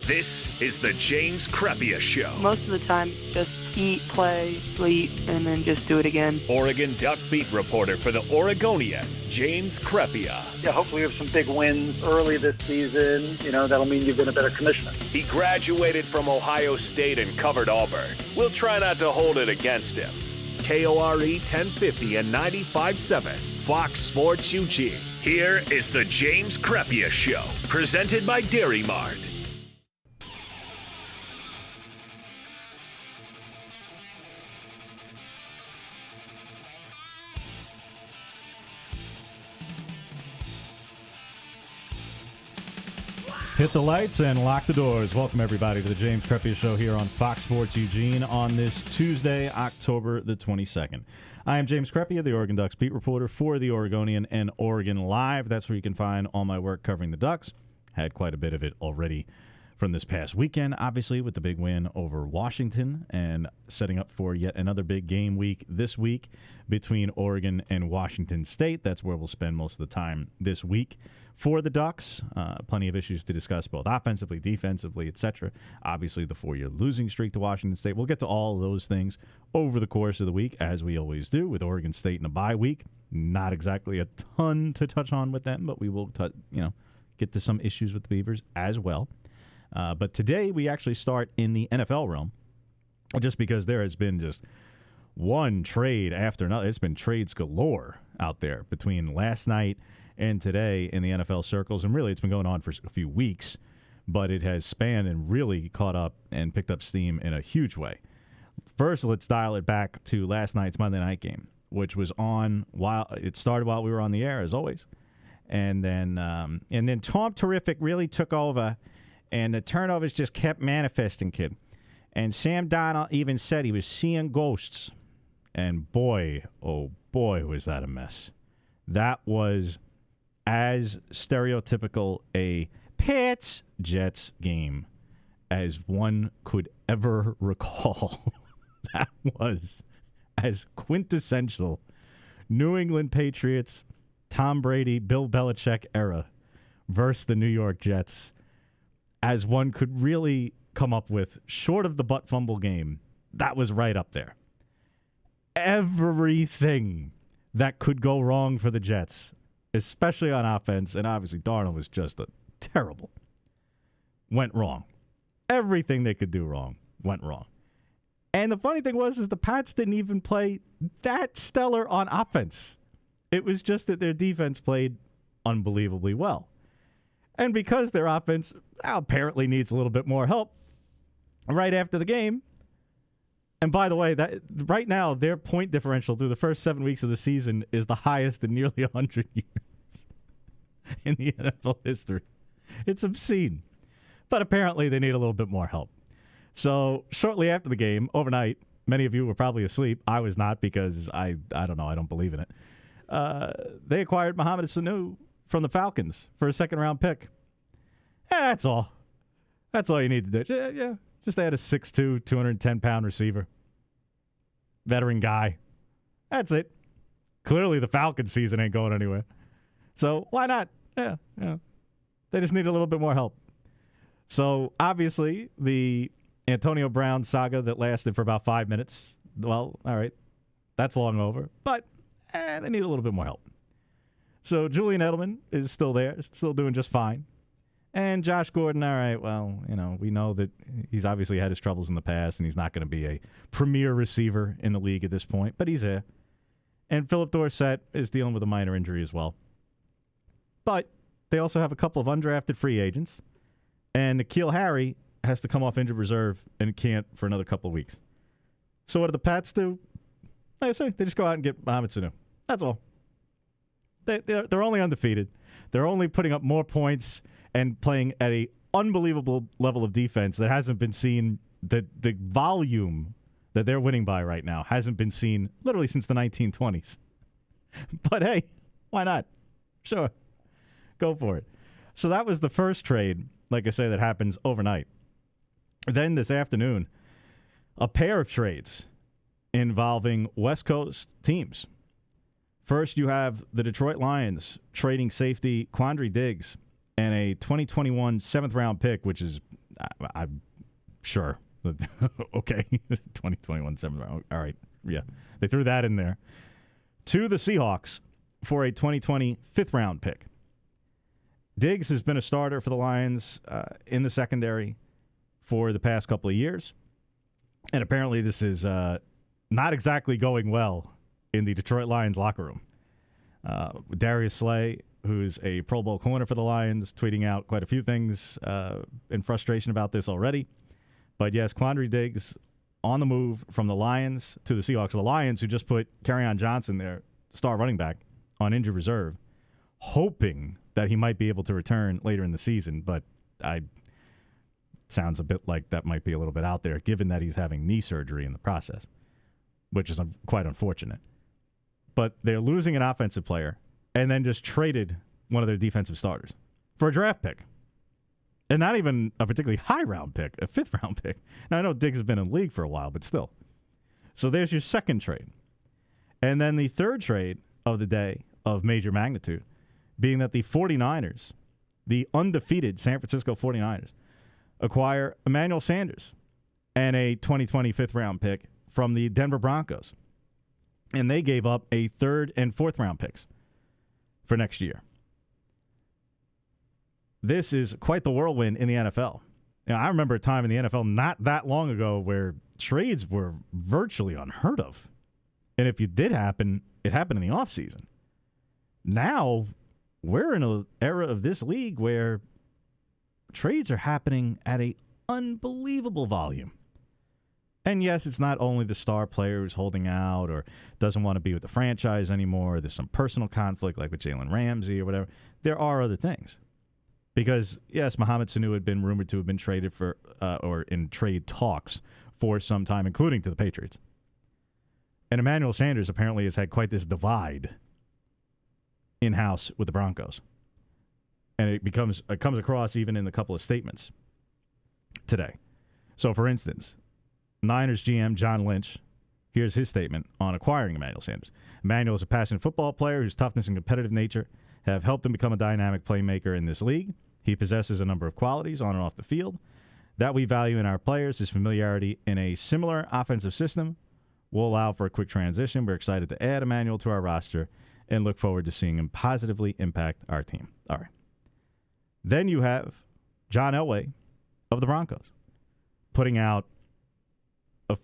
This is the James Crepea Show. Most of the time, just eat, play, sleep, and then just do it again. Oregon Duck beat reporter for the Oregonian, James Crepea. Yeah, hopefully you have some big wins early this season. That'll mean you've been a better commissioner. He graduated from Ohio State and covered Auburn. We'll try not to hold it against him. KORE 1050 and 95.7, Fox Sports Eugene. Here is the James Crepea Show, presented by Dairy Mart. Hit the lights and lock the doors. Welcome, everybody, to the James Crepea Show here on Fox Sports Eugene on this Tuesday, October the 22nd. I am James Crepea, the Oregon Ducks beat reporter for the Oregonian and Oregon Live. That's where you can find all my work covering the Ducks. Had quite a bit of it already from this past weekend, obviously, with the big win over Washington and setting up for yet another big game week this week between Oregon and Washington State. That's where we'll spend most of the time this week for the Ducks. Plenty of issues to discuss, both offensively, defensively, etc. Obviously, the 4-year losing streak to Washington State. We'll get to all of those things over the course of the week, as we always do, with Oregon State in a bye week. Not exactly a ton to touch on with them, but we will get to some issues with the Beavers as well. But today we actually start in the NFL realm, just because there has been just one trade after another. It's been trades galore out there between last night and today in the NFL circles. And really, it's been going on for a few weeks, but it has spanned and really caught up and picked up steam in a huge way. First, let's dial it back to last night's Monday night game, which was on while it started while we were on the air, as always. And then Tom Terrific really took over. And the turnovers just kept manifesting, kid. And Sam Darnold even said he was seeing ghosts. And boy, oh boy, was that a mess. That was as stereotypical a Pats-Jets game as one could ever recall. That was as quintessential New England Patriots, Tom Brady, Bill Belichick era versus the New York Jets as one could really come up with, short of the butt fumble game. That was right up there. Everything that could go wrong for the Jets, especially on offense, and obviously Darnold was just terrible, went wrong. Everything they could do wrong went wrong. And the funny thing was the Pats didn't even play that stellar on offense. It was just that their defense played unbelievably well. And because their offense apparently needs a little bit more help right after the game, and by the way, that right now their point differential through the first 7 weeks of the season is the highest in nearly 100 years in the NFL history. It's obscene. But apparently they need a little bit more help. So shortly after the game, overnight, many of you were probably asleep. I was not, because I don't know, I don't believe in it. They acquired Mohamed Sanu from the Falcons for a second-round pick. That's all. That's all you need to do. Yeah. Just add a 6'2", 210-pound receiver. Veteran guy. That's it. Clearly the Falcons season ain't going anywhere. So why not? Yeah. They just need a little bit more help. So obviously the Antonio Brown saga that lasted for about 5 minutes, well, all right, that's long over. But they need a little bit more help. So Julian Edelman is still there, still doing just fine. And Josh Gordon, all right, well, we know that he's obviously had his troubles in the past, and he's not going to be a premier receiver in the league at this point, but he's there. And Philip Dorsett is dealing with a minor injury as well. But they also have a couple of undrafted free agents, and N'Keal Harry has to come off injured reserve and can't for another couple of weeks. So what do the Pats do? Like I say, they just go out and get Mohamed Sanu. That's all. They're only undefeated. They're only putting up more points and playing at an unbelievable level of defense that hasn't been seen. The volume that they're winning by right now hasn't been seen literally since the 1920s. But hey, why not? Sure. Go for it. So that was the first trade, like I say, that happens overnight. Then this afternoon, a pair of trades involving West Coast teams. First, you have the Detroit Lions trading safety Quandre Diggs and a 2021 seventh-round pick, which is I'm sure. Okay, 2021 7th round. All right, yeah, they threw that in there. To the Seahawks for a 2020 5th round pick. Diggs has been a starter for the Lions in the secondary for the past couple of years, and apparently this is not exactly going well in the Detroit Lions locker room. Darius Slay, who's a Pro Bowl corner for the Lions, tweeting out quite a few things in frustration about this already. But yes, Quandre Diggs on the move from the Lions to the Seahawks. The Lions, who just put Jajuan Johnson, their star running back, on injured reserve, hoping that he might be able to return later in the season. But sounds a bit like that might be a little bit out there, given that he's having knee surgery in the process, which is quite unfortunate. But they're losing an offensive player and then just traded one of their defensive starters for a draft pick. And not even a particularly high-round pick, a 5th-round pick. Now, I know Diggs has been in the league for a while, but still. So there's your second trade. And then the third trade of the day of major magnitude being that the 49ers, the undefeated San Francisco 49ers, acquire Emmanuel Sanders and a 2020 5th-round pick from the Denver Broncos. And they gave up a 3rd and 4th-round picks for next year. This is quite the whirlwind in the NFL. I remember a time in the NFL not that long ago where trades were virtually unheard of. And if it did happen, it happened in the offseason. Now, we're in an era of this league where trades are happening at an unbelievable volume. And yes, it's not only the star player who's holding out or doesn't want to be with the franchise anymore. There's some personal conflict like with Jalen Ramsey or whatever. There are other things. Because, yes, Mohamed Sanu had been rumored to have been traded for, or in trade talks for some time, including to the Patriots. And Emmanuel Sanders apparently has had quite this divide in-house with the Broncos. And it comes across even in a couple of statements today. So, for instance, Niners GM John Lynch, here's his statement on acquiring Emmanuel Sanders. Emmanuel is a passionate football player whose toughness and competitive nature have helped him become a dynamic playmaker in this league. He possesses a number of qualities on and off the field that we value in our players. His familiarity in a similar offensive system will allow for a quick transition. We're excited to add Emmanuel to our roster and look forward to seeing him positively impact our team. All right. Then you have John Elway of the Broncos putting out a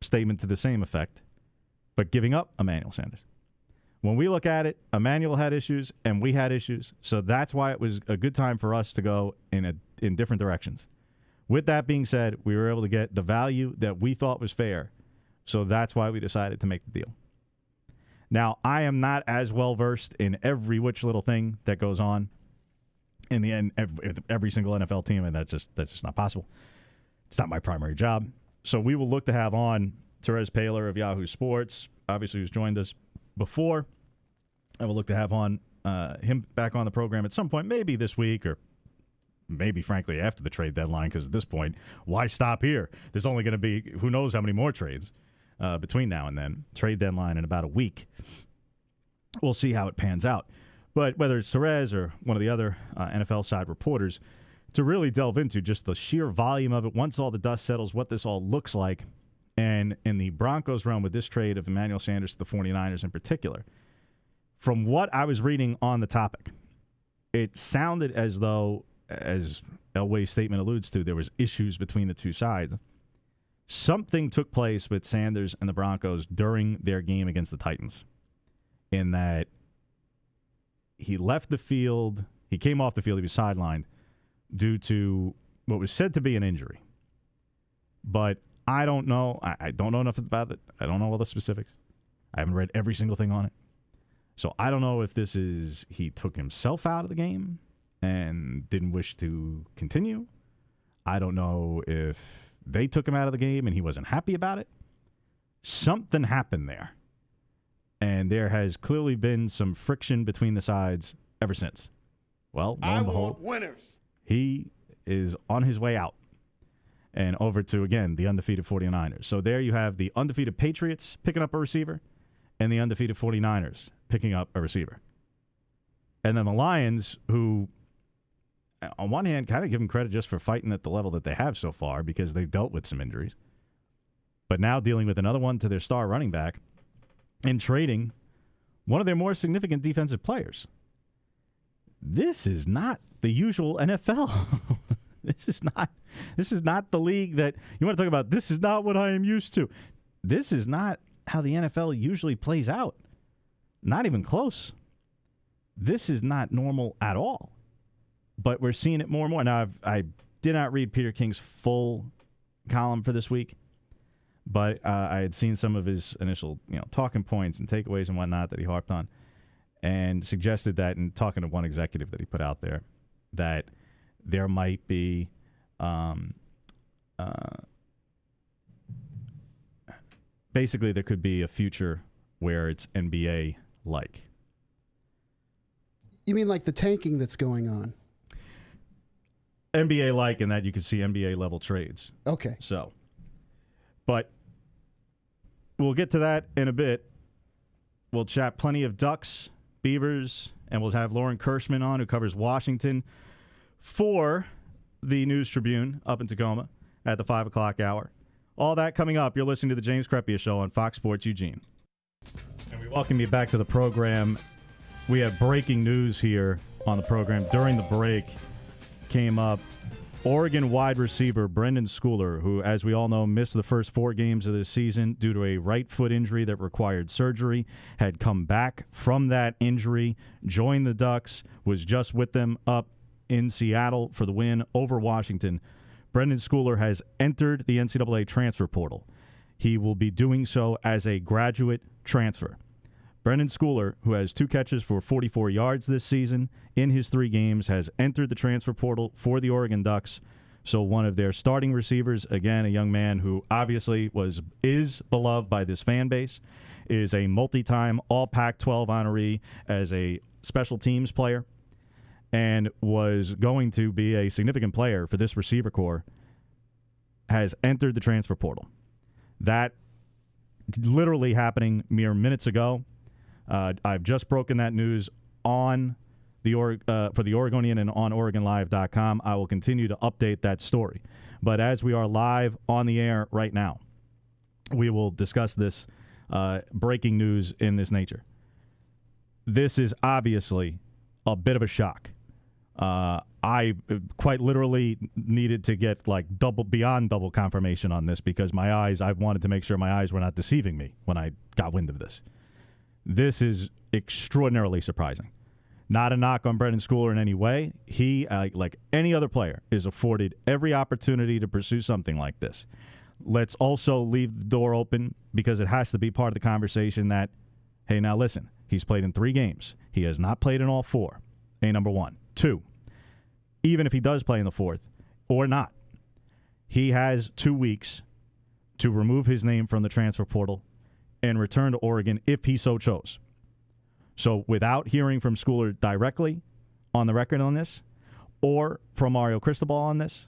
statement to the same effect, but giving up Emmanuel Sanders. When we look at it, Emmanuel had issues and we had issues, so that's why it was a good time for us to go in different directions. With that being said, we were able to get the value that we thought was fair, so that's why we decided to make the deal. Now, I am not as well-versed in every which little thing that goes on in the end, every single NFL team, and that's just not possible. It's not my primary job. So we will look to have on Therese Paylor of Yahoo Sports, obviously who's joined us before. I will look to have on him back on the program at some point, maybe this week or maybe, frankly, after the trade deadline, because at this point, why stop here? There's only going to be who knows how many more trades between now and then. Trade deadline in about a week. We'll see how it pans out. But whether it's Therese or one of the other NFL side reporters, to really delve into just the sheer volume of it, once all the dust settles, what this all looks like, and in the Broncos realm with this trade of Emmanuel Sanders to the 49ers in particular, from what I was reading on the topic, it sounded as though, as Elway's statement alludes to, there was issues between the two sides. Something took place with Sanders and the Broncos during their game against the Titans, in that he left the field, he came off the field, he was sidelined due to what was said to be an injury. But I don't know. I don't know enough about it. I don't know all the specifics. I haven't read every single thing on it. So I don't know if this is he took himself out of the game and didn't wish to continue. I don't know if they took him out of the game and he wasn't happy about it. Something happened there. And there has clearly been some friction between the sides ever since. Well, lo and behold, winners. He is on his way out and over to, again, the undefeated 49ers. So there you have the undefeated Patriots picking up a receiver and the undefeated 49ers picking up a receiver. And then the Lions, who on one hand, kind of give them credit just for fighting at the level that they have so far because they've dealt with some injuries. But now dealing with another one to their star running back and trading one of their more significant defensive players. This is not the usual NFL. This is not the league that you want to talk about. This is not what I am used to. This is not how the NFL usually plays out. Not even close. This is not normal at all. But we're seeing it more and more. Now, I did not read Peter King's full column for this week, but I had seen some of his initial talking points and takeaways and whatnot that he harped on, and suggested that in talking to one executive that he put out there, that there might be basically there could be a future where it's NBA-like. You mean like the tanking that's going on? NBA-like in that you could see NBA-level trades. Okay. So, but we'll get to that in a bit. We'll chat plenty of Ducks, Beavers, and we'll have Lauren Kirschman on, who covers Washington for the News Tribune up in Tacoma at the 5 o'clock hour. All that coming up. You're listening to the James Crepea Show on Fox Sports Eugene. And we welcome you back to the program. We have breaking news here on the program. During the break came up Oregon wide receiver Brendon Schooler, who, as we all know, missed the first 4 games of this season due to a right foot injury that required surgery, had come back from that injury, joined the Ducks, was just with them up in Seattle for the win over Washington. Brendon Schooler has entered the NCAA transfer portal. He will be doing so as a graduate transfer. Brendon Schooler, who has 2 catches for 44 yards this season in his 3 games, has entered the transfer portal for the Oregon Ducks. So one of their starting receivers, again, a young man who obviously is beloved by this fan base, is a multi-time All Pac-12 honoree as a special teams player, and was going to be a significant player for this receiver corps, has entered the transfer portal. That literally happening mere minutes ago. I've just broken that news on the for the Oregonian and on OregonLive.com. I will continue to update that story. But as we are live on the air right now, we will discuss this breaking news in this nature. This is obviously a bit of a shock. I quite literally needed to get beyond double confirmation on this because I wanted to make sure my eyes were not deceiving me when I got wind of this. This is extraordinarily surprising. Not a knock on Brendon Schooler in any way. He, like any other player, is afforded every opportunity to pursue something like this. Let's also leave the door open because it has to be part of the conversation that, hey, now listen, he's played in 3 games. He has not played in all 4. Number 1. 2, even if he does play in the 4th or not, he has 2 weeks to remove his name from the transfer portal and return to Oregon if he so chose. So without hearing from Schooler directly on the record on this or from Mario Cristobal on this,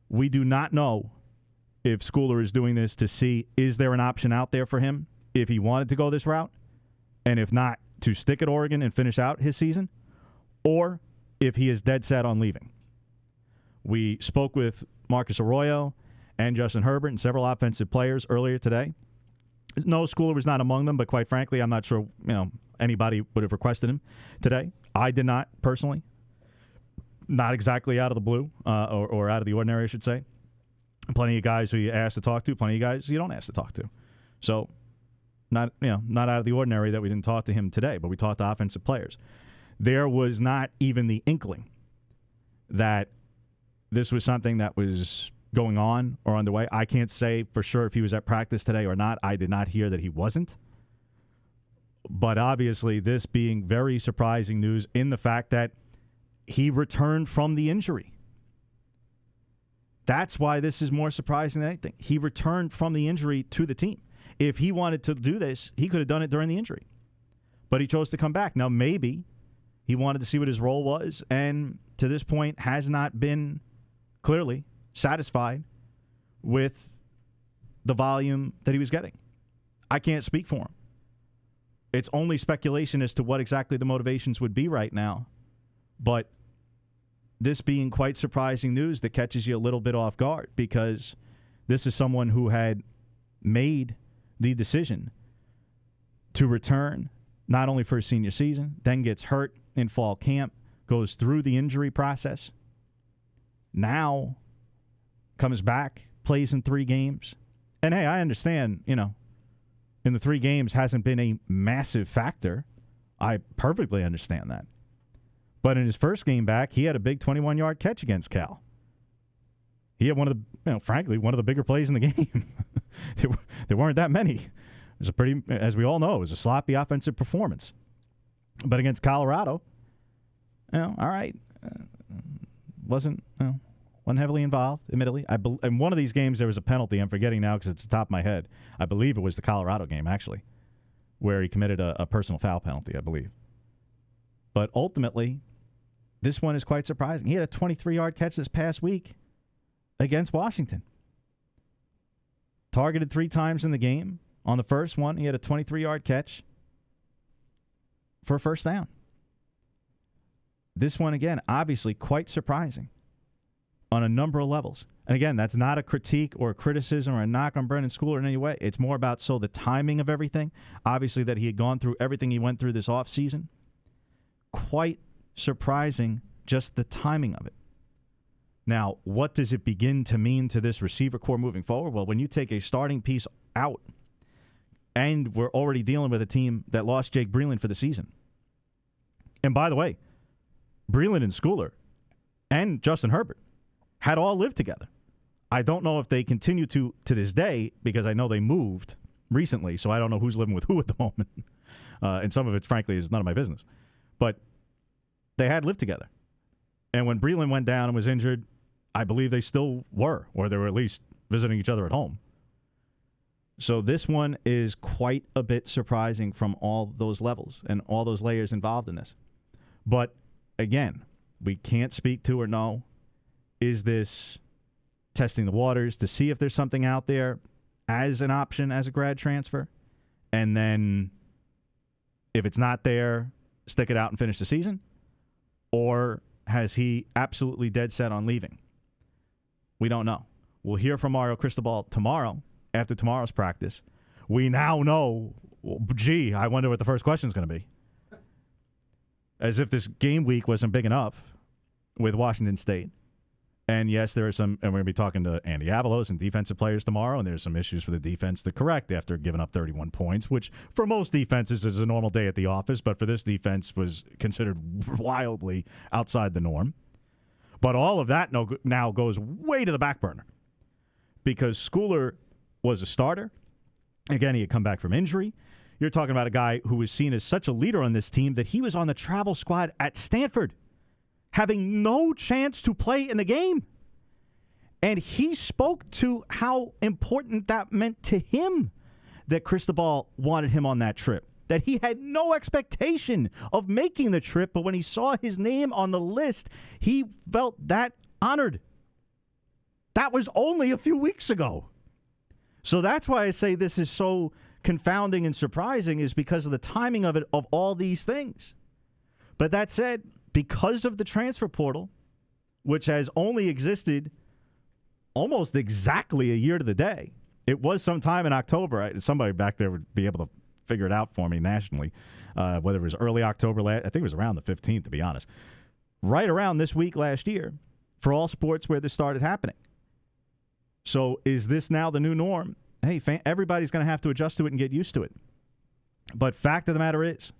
we do not know if Schooler is doing this to see is there an option out there for him if he wanted to go this route, and if not, to stick at Oregon and finish out his season, or if he is dead set on leaving. We spoke with Marcus Arroyo and Justin Herbert and several offensive players earlier today. No, Schooler was not among them, but quite frankly, I'm not sure anybody would have requested him today. I did not, personally. Not exactly out of the blue, or out of the ordinary, I should say. Plenty of guys who you ask to talk to, plenty of guys you don't ask to talk to. So, not out of the ordinary that we didn't talk to him today, but we talked to offensive players. There was not even the inkling that this was something that was going on or underway. I can't say for sure if he was at practice today or not. I did not hear that he wasn't. But obviously, this being very surprising news in the fact that he returned from the injury. That's why this is more surprising than anything. He returned from the injury to the team. If he wanted to do this, he could have done it during the injury. But he chose to come back. Now, maybe he wanted to see what his role was, and to this point has not been clearly satisfied with the volume that he was getting. I can't speak for him. It's only speculation as to what exactly the motivations would be right now. But this being quite surprising news that catches you a little bit off guard, because this is someone who had made the decision to return not only for his senior season, then gets hurt in fall camp, goes through the injury process, now comes back, plays in 3 games. And, hey, I understand, in the 3 games hasn't been a massive factor. I perfectly understand that. But in his first game back, he had a big 21-yard catch against Cal. He had one of the bigger plays in the game. There weren't that many. It was a pretty, as we all know, it was a sloppy offensive performance. But against Colorado, all right, wasn't heavily involved, admittedly. In one of these games, there was a penalty. I'm forgetting now because it's the top of my head. I believe it was the Colorado game, actually, where he committed a personal foul penalty, I believe. But ultimately, this one is quite surprising. He had a 23-yard catch this past week against Washington. Targeted 3 times in the game. On the first one, he had a 23-yard catch for a first down. This one, again, obviously quite surprising on a number of levels. And again, that's not a critique or a criticism or a knock on Brenden Schooler in any way. It's more about the timing of everything. Obviously that he had gone through everything he went through this offseason. Quite surprising, just the timing of it. Now, what does it begin to mean to this receiver core moving forward? Well, when you take a starting piece out, and we're already dealing with a team that lost Jake Breland for the season. And by the way, Breland and Schooler and Justin Herbert had all lived together. I don't know if they continue to this day, because I know they moved recently, so I don't know who's living with who at the moment. And some of it, frankly, is none of my business. But they had lived together. And when Breland went down and was injured, I believe they still were, or they were at least visiting each other at home. So this one is quite a bit surprising from all those levels and all those layers involved in this. But, again, we can't speak to or know, is this testing the waters to see if there's something out there as an option as a grad transfer? And then if it's not there, stick it out and finish the season? Or has he absolutely dead set on leaving? We don't know. We'll hear from Mario Cristobal tomorrow after tomorrow's practice. We now know, I wonder what the first question is going to be. As if this game week wasn't big enough with Washington State. And yes, there are some, and we're going to be talking to Andy Avalos and defensive players tomorrow, and there's some issues for the defense to correct after giving up 31 points, which for most defenses is a normal day at the office, but for this defense was considered wildly outside the norm. But all of that now goes way to the back burner, because Schooler was a starter. Again, he had come back from injury. You're talking about a guy who was seen as such a leader on this team that he was on the travel squad at Stanford, having no chance to play in the game. And he spoke to how important that meant to him that Cristobal wanted him on that trip, that he had no expectation of making the trip, but when he saw his name on the list, he felt that honored. That was only a few weeks ago. So that's why I say this is so confounding and surprising, is because of the timing of it, of all these things. But that said, because of the transfer portal, which has only existed almost exactly a year to the day, it was sometime in October. Somebody back there would be able to figure it out for me nationally, whether it was early October. I think it was around the 15th, to be honest. Right around this week last year, for all sports where this started happening. So is this now the new norm? Hey, everybody's going to have to adjust to it and get used to it. But fact of the matter is,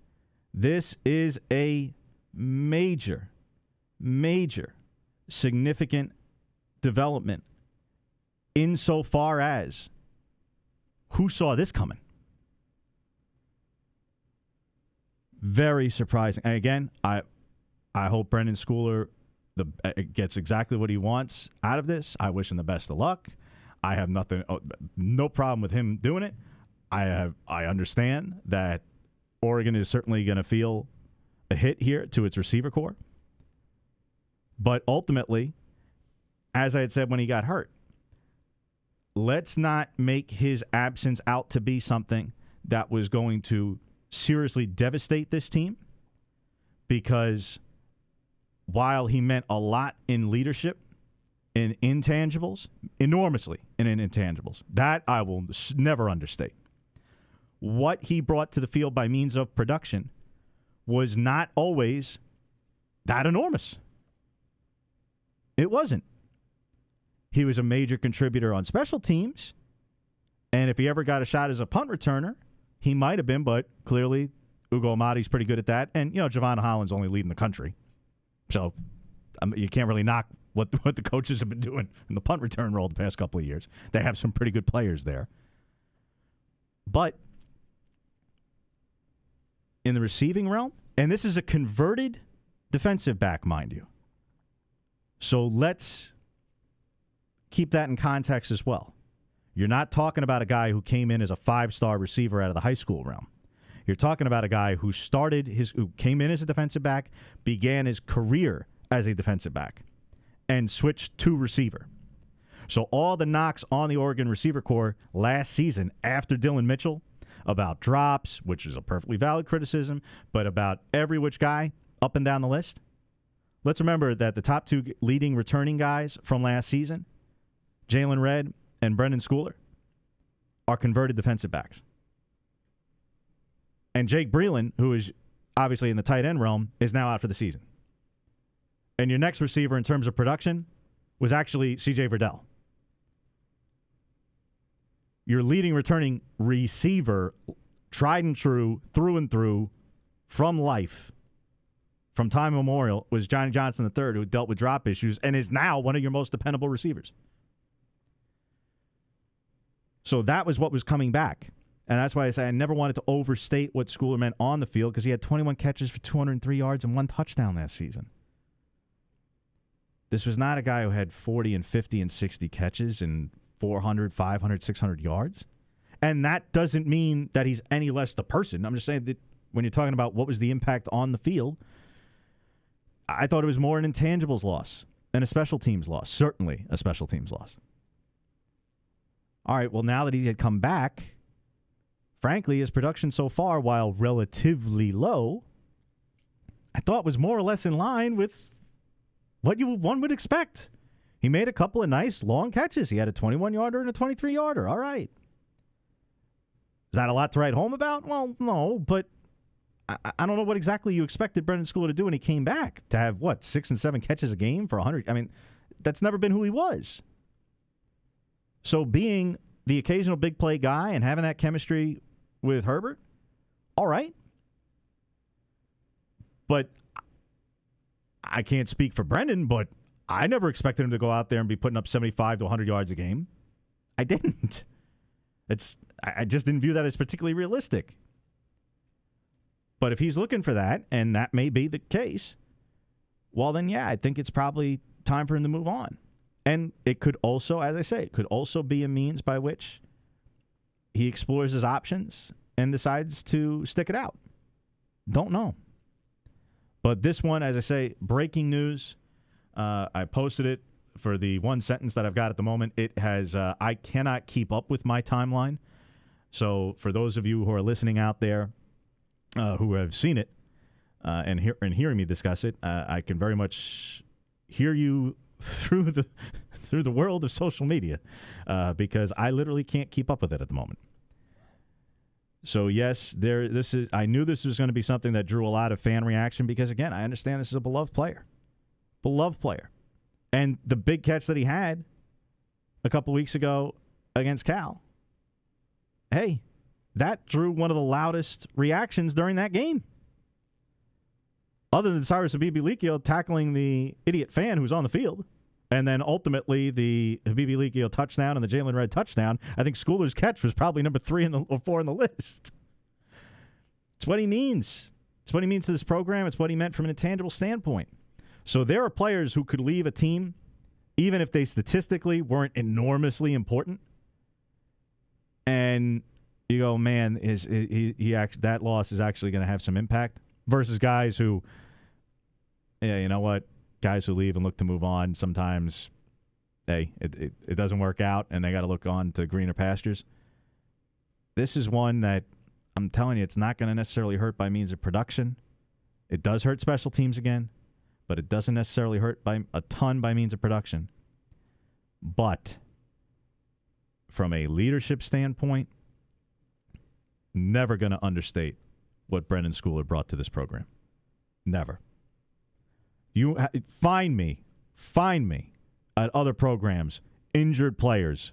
this is a major, significant development insofar as who saw this coming. Very surprising. And again, I hope Brenden Schooler gets exactly what he wants out of this. I wish him the best of luck. I have no problem with him doing it. I understand that Oregon is certainly going to feel a hit here to its receiver core. But ultimately, as I had said when he got hurt, let's not make his absence out to be something that was going to seriously devastate this team, because while he meant a lot in leadership, in intangibles, enormously in intangibles, that I will never understate. What he brought to the field by means of production was not always that enormous. It wasn't. He was a major contributor on special teams, and if he ever got a shot as a punt returner, he might have been, but clearly Ugo Amadi's pretty good at that, and, Javon Holland's only leading the country. So you can't really knock what the coaches have been doing in the punt return role the past couple of years. They have some pretty good players there. But in the receiving realm, and this is a converted defensive back, mind you. So let's keep that in context as well. You're not talking about a guy who came in as a 5-star receiver out of the high school realm. You're talking about a guy who came in as a defensive back, began his career as a defensive back, and switched to receiver. So all the knocks on the Oregon receiver corps last season after Dylan Mitchell about drops, which is a perfectly valid criticism, but about every which guy up and down the list. Let's remember that the top 2 leading returning guys from last season, Jalen Redd and Brendon Schooler, are converted defensive backs. And Jake Breland, who is obviously in the tight end realm, is now out for the season. And your next receiver in terms of production was actually C.J. Verdell. Your leading returning receiver, tried and true, through and through, from life, from time immemorial, was Johnny Johnson III, who dealt with drop issues and is now one of your most dependable receivers. So that was what was coming back. And that's why I say I never wanted to overstate what Schooler meant on the field, because he had 21 catches for 203 yards and 1 touchdown last season. This was not a guy who had 40 and 50 and 60 catches and 400, 500, 600 yards. And that doesn't mean that he's any less the person. I'm just saying that when you're talking about what was the impact on the field, I thought it was more an intangibles loss and a special teams loss. Certainly a special teams loss. All right, well, now that he had come back, frankly, his production so far, while relatively low, I thought was more or less in line with what one would expect. He made a couple of nice long catches. He had a 21-yarder and a 23-yarder. All right. Is that a lot to write home about? Well, no, but I don't know what exactly you expected Brenden Schooler to do when he came back. To have, 6 and 7 catches a game for 100? I mean, that's never been who he was. So being the occasional big play guy and having that chemistry with Herbert, all right. But I can't speak for Brendon, but I never expected him to go out there and be putting up 75 to 100 yards a game. I didn't. I just didn't view that as particularly realistic. But if he's looking for that, and that may be the case, well then, yeah, I think it's probably time for him to move on. And it could also, as I say, it could also be a means by which he explores his options and decides to stick it out. Don't know. But this one, as I say, breaking news. I posted it for the one sentence that I've got at the moment. It has, I cannot keep up with my timeline. So for those of you who are listening out there who have seen it and hearing me discuss it, I can very much hear you through the world of social media because I literally can't keep up with it at the moment. So yes, I knew this was going to be something that drew a lot of fan reaction because, again, I understand this is a beloved player. And the big catch that he had a couple weeks ago against Cal, hey, that drew one of the loudest reactions during that game. Other than Cyrus Habibi-Likio tackling the idiot fan who's on the field, and then ultimately the Habibi-Likio touchdown and the Jalen Redd touchdown, I think Schooler's catch was probably number 3 or 4 in the list. It's what he means. It's what he means to this program. It's what he meant from an intangible standpoint. So there are players who could leave a team, even if they statistically weren't enormously important. And you go, man, that loss is actually going to have some impact. Versus guys who, yeah, you know what? Guys who leave and look to move on, sometimes, hey, it doesn't work out, and they got to look on to greener pastures. This is one that I'm telling you, it's not going to necessarily hurt by means of production. It does hurt special teams again, but it doesn't necessarily hurt by a ton by means of production. But from a leadership standpoint, never going to understate what Brenden Schooler brought to this program. Never. You find me at other programs, injured players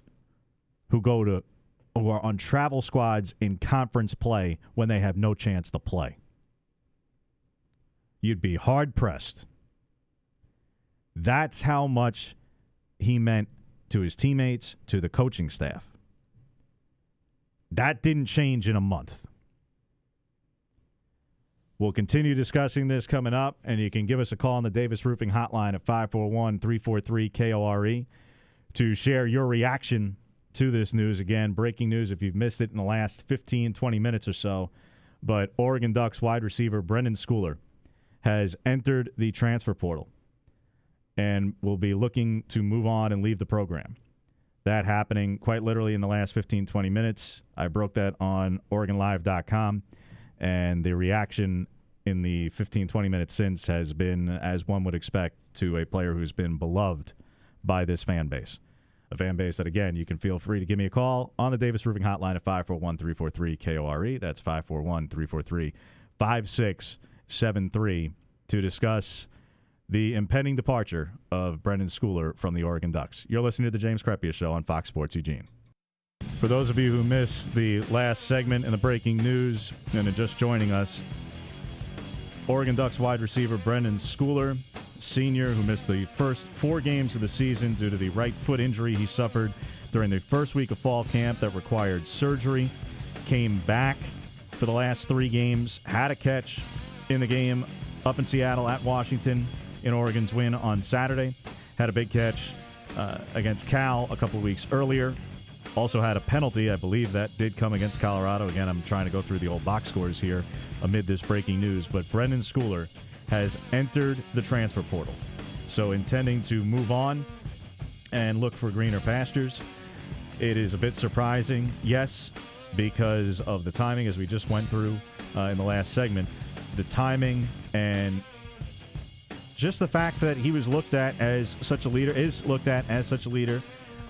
who are on travel squads in conference play when they have no chance to play. You'd be hard pressed. That's how much he meant to his teammates, to the coaching staff. That didn't change in a month. We'll continue discussing this coming up, and you can give us a call on the Davis Roofing Hotline at 541-343-KORE to share your reaction to this news. Again, breaking news if you've missed it in the last 15, 20 minutes or so. But Oregon Ducks wide receiver Brenden Schooler has entered the transfer portal and will be looking to move on and leave the program. That happening quite literally in the last 15, 20 minutes. I broke that on OregonLive.com, and the reaction in the 15, 20 minutes since has been, as one would expect, to a player who's been beloved by this fan base. A fan base that, again, you can feel free to give me a call on the Davis Roofing Hotline at 541-343-KORE. That's 541-343-5673 to discuss the impending departure of Brenden Schooler from the Oregon Ducks. You're listening to the James Crepea Show on Fox Sports Eugene. For those of you who missed the last segment in the breaking news and are just joining us, Oregon Ducks wide receiver Brenden Schooler, senior who missed the first 4 games of the season due to the right foot injury he suffered during the first week of fall camp that required surgery, came back for the last 3 games, had a catch in the game up in Seattle at Washington in Oregon's win on Saturday, had a big catch against Cal a couple of weeks earlier. Also had a penalty, I believe that did come against Colorado. Again, I'm trying to go through the old box scores here amid this breaking news. But Brenden Schooler has entered the transfer portal. So intending to move on and look for greener pastures. It is a bit surprising, yes, because of the timing, as we just went through in the last segment. The timing and just the fact that he was looked at as such a leader, is looked at as such a leader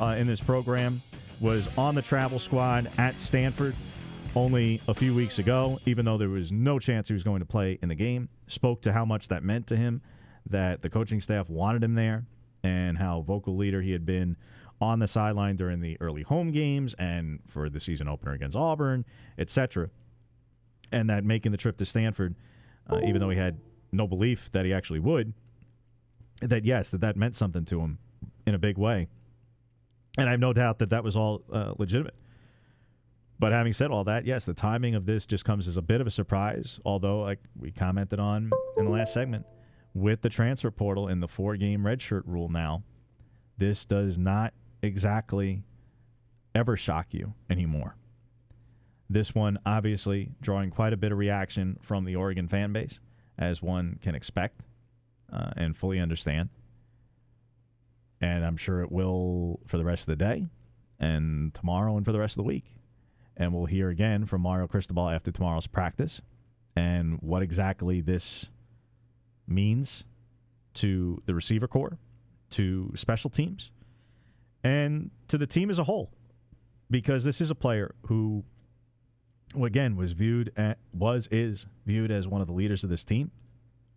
in this program, was on the travel squad at Stanford only a few weeks ago, even though there was no chance he was going to play in the game, spoke to how much that meant to him, that the coaching staff wanted him there, and how vocal leader he had been on the sideline during the early home games and for the season opener against Auburn, etc. And that making the trip to Stanford, even though he had no belief that he actually would, that yes, that meant something to him in a big way. And I have no doubt that was all legitimate. But having said all that, yes, the timing of this just comes as a bit of a surprise, although, like we commented on in the last segment, with the transfer portal and the 4-game redshirt rule now, this does not exactly ever shock you anymore. This one obviously drawing quite a bit of reaction from the Oregon fan base, as one can expect and fully understand. And I'm sure it will for the rest of the day and tomorrow and for the rest of the week. And we'll hear again from Mario Cristobal after tomorrow's practice and what exactly this means to the receiver corps, to special teams, and to the team as a whole. Because this is a player who, again, is viewed as one of the leaders of this team,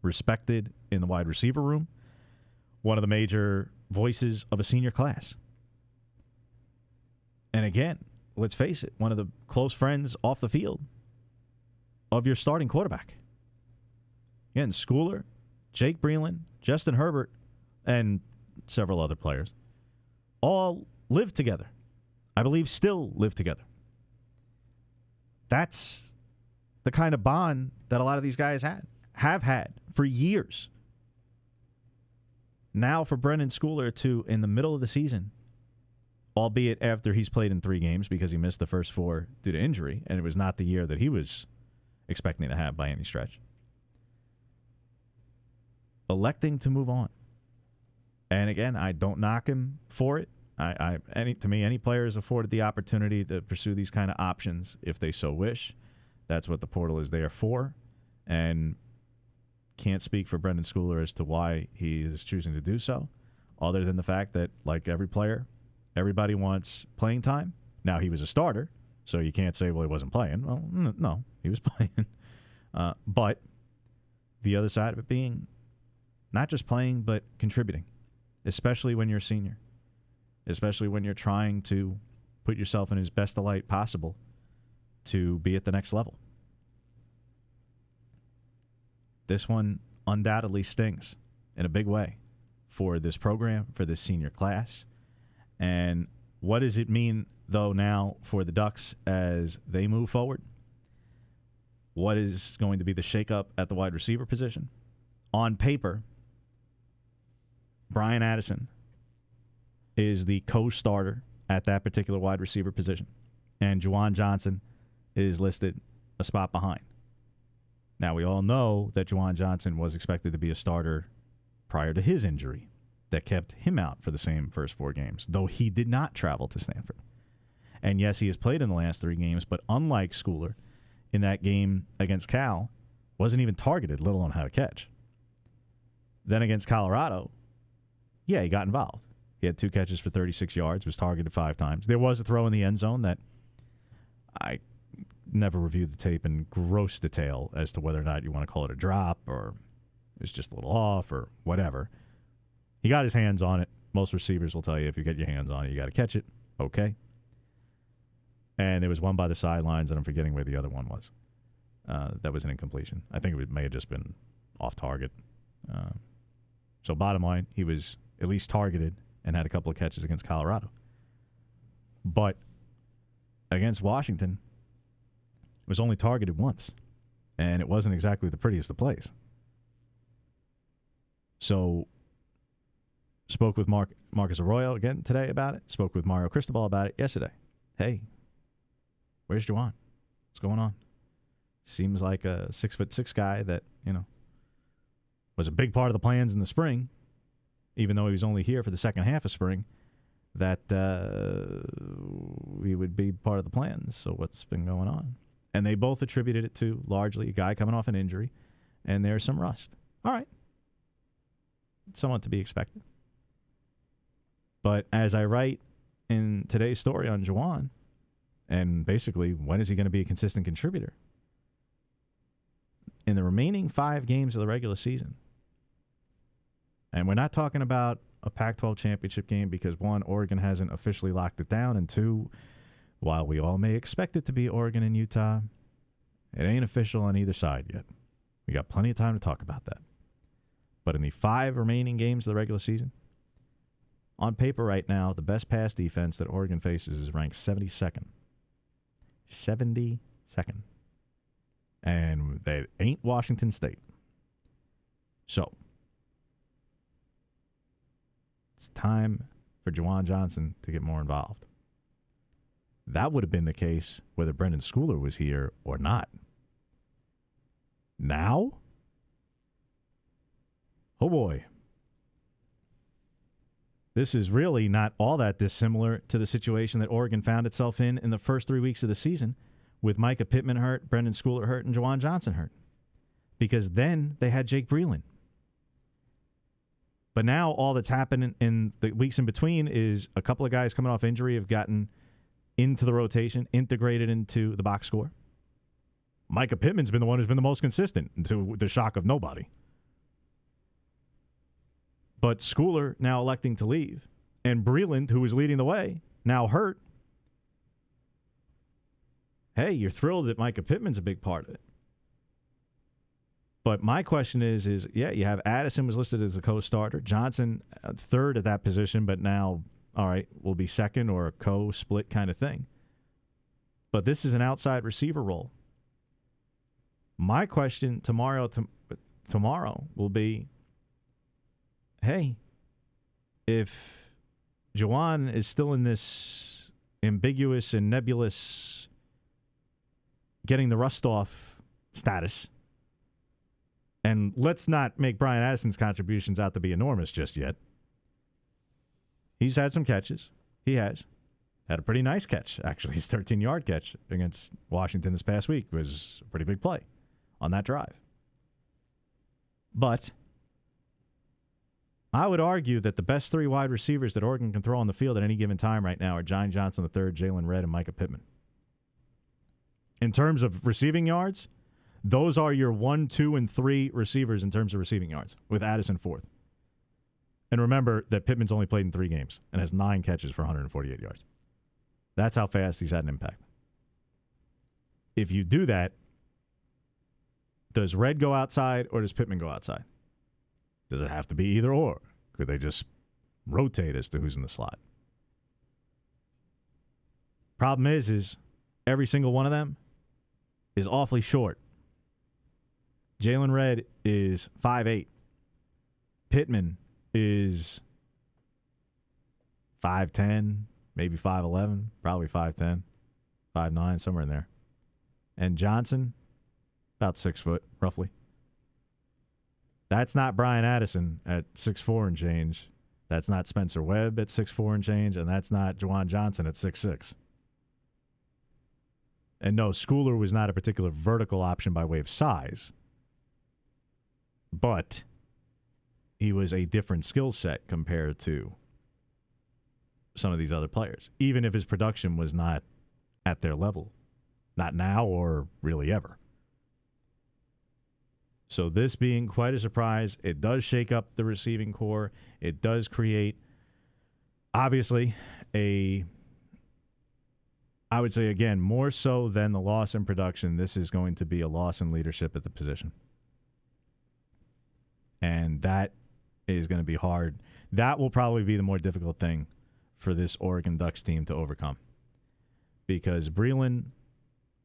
respected in the wide receiver room, one of the major voices of a senior class. And again, let's face it, one of the close friends off the field of your starting quarterback. Again, Schooler, Jake Breland, Justin Herbert, and several other players all lived together. I believe still live together. That's the kind of bond that a lot of these guys have had for years. Now for Brenden Schooler to, in the middle of the season, albeit after he's played in 3 games because he missed the first 4 due to injury, and it was not the year that he was expecting to have by any stretch, electing to move on. And again, I don't knock him for it. To me, any player is afforded the opportunity to pursue these kind of options if they so wish. That's what the portal is there for. And can't speak for Brenden Schooler as to why he is choosing to do so, other than the fact that, like every player, everybody wants playing time. Now, he was a starter, so you can't say, well, he wasn't playing. Well, no, he was playing. But the other side of it being not just playing, but contributing, especially when you're a senior, especially when you're trying to put yourself in his best light possible to be at the next level. This one undoubtedly stings in a big way for this program, for this senior class. And what does it mean, though, now for the Ducks as they move forward? What is going to be the shakeup at the wide receiver position? On paper, Brian Addison is the co-starter at that particular wide receiver position, and Jajuan Johnson is listed a spot behind. Now, we all know that Jajuan Johnson was expected to be a starter prior to his injury that kept him out for the same first 4 games, though he did not travel to Stanford. And yes, he has played in the last 3 games, but unlike Schooler, in that game against Cal, wasn't even targeted, let alone how to catch. Then against Colorado, yeah, he got involved. He had 2 catches for 36 yards, was targeted 5 times. There was a throw in the end zone that I never reviewed the tape in gross detail as to whether or not you want to call it a drop or it was just a little off or whatever. He got his hands on it. Most receivers will tell you if you get your hands on it, you got to catch it. Okay. And there was one by the sidelines, and I'm forgetting where the other one was. That was an incompletion. I think it may have just been off target. So bottom line, he was at least targeted and had a couple of catches against Colorado. But against Washington, was only targeted once, and it wasn't exactly the prettiest of plays. So, spoke with Marcus Arroyo again today about it. Spoke with Mario Cristobal about it yesterday. Hey, where's Jajuan? What's going on? Seems like a 6'6" guy that, was a big part of the plans in the spring, even though he was only here for the second half of spring, that he would be part of the plans. So what's been going on? And they both attributed it to largely a guy coming off an injury, and there's some rust. All right. Somewhat to be expected. But as I write in today's story on Jajuan, and basically, when is he going to be a consistent contributor? In the remaining 5 games of the regular season, and we're not talking about a Pac-12 championship game because, 1, Oregon hasn't officially locked it down, and 2, while we all may expect it to be Oregon and Utah, it ain't official on either side yet. We got plenty of time to talk about that. But in the 5 remaining games of the regular season, on paper right now, the best pass defense that Oregon faces is ranked 72nd. 72nd. And they ain't Washington State. So, it's time for Jajuan Johnson to get more involved. That would have been the case whether Brenden Schooler was here or not. Now? Oh boy. This is really not all that dissimilar to the situation that Oregon found itself in the first 3 weeks of the season with Micah Pittman hurt, Brenden Schooler hurt, and Jajuan Johnson hurt. Because then they had Jake Breland. But now all that's happened in the weeks in between is a couple of guys coming off injury have gotten into the rotation, integrated into the box score. Micah Pittman's been the one who's been the most consistent, to the shock of nobody. But Schooler now electing to leave, and Breland, who was leading the way, now hurt. Hey, you're thrilled that Micah Pittman's a big part of it. But my question is yeah, you have Addison was listed as a co-starter. Johnson, third at that position, but now, all right, will be second or a co-split kind of thing. But this is an outside receiver role. My question tomorrow will be, hey, if Jajuan is still in this ambiguous and nebulous getting the rust off status, and let's not make Brian Addison's contributions out to be enormous just yet. He's had some catches. He has. Had a pretty nice catch, actually. His 13-yard catch against Washington this past week was a pretty big play on that drive. But I would argue that the best three wide receivers that Oregon can throw on the field at any given time right now are Jajuan Johnson III, Jalen Redd, and Micah Pittman. In terms of receiving yards, those are your 1, 2, and 3 receivers in terms of receiving yards, with Addison fourth. And remember that Pittman's only played in 3 games and has 9 catches for 148 yards. That's how fast he's had an impact. If you do that, does Redd go outside or does Pittman go outside? Does it have to be either or? Could they just rotate as to who's in the slot? Problem is every single one of them is awfully short. Jalen Redd is 5'8". Pittman is 5'10", maybe 5'11", probably 5'10", 5'9", somewhere in there. And Johnson, about 6 foot, roughly. That's not Brian Addison at 6'4" and change. That's not Spencer Webb at 6'4" and change. And that's not Jajuan Johnson at 6'6". And no, Schooler was not a particular vertical option by way of size. But he was a different skill set compared to some of these other players, even if his production was not at their level. Not now or really ever. So this being quite a surprise, it does shake up the receiving core. It does create, obviously, I would say, again, more so than the loss in production, this is going to be a loss in leadership at the position. And that is going to be hard. That will probably be the more difficult thing for this Oregon Ducks team to overcome. Because Breland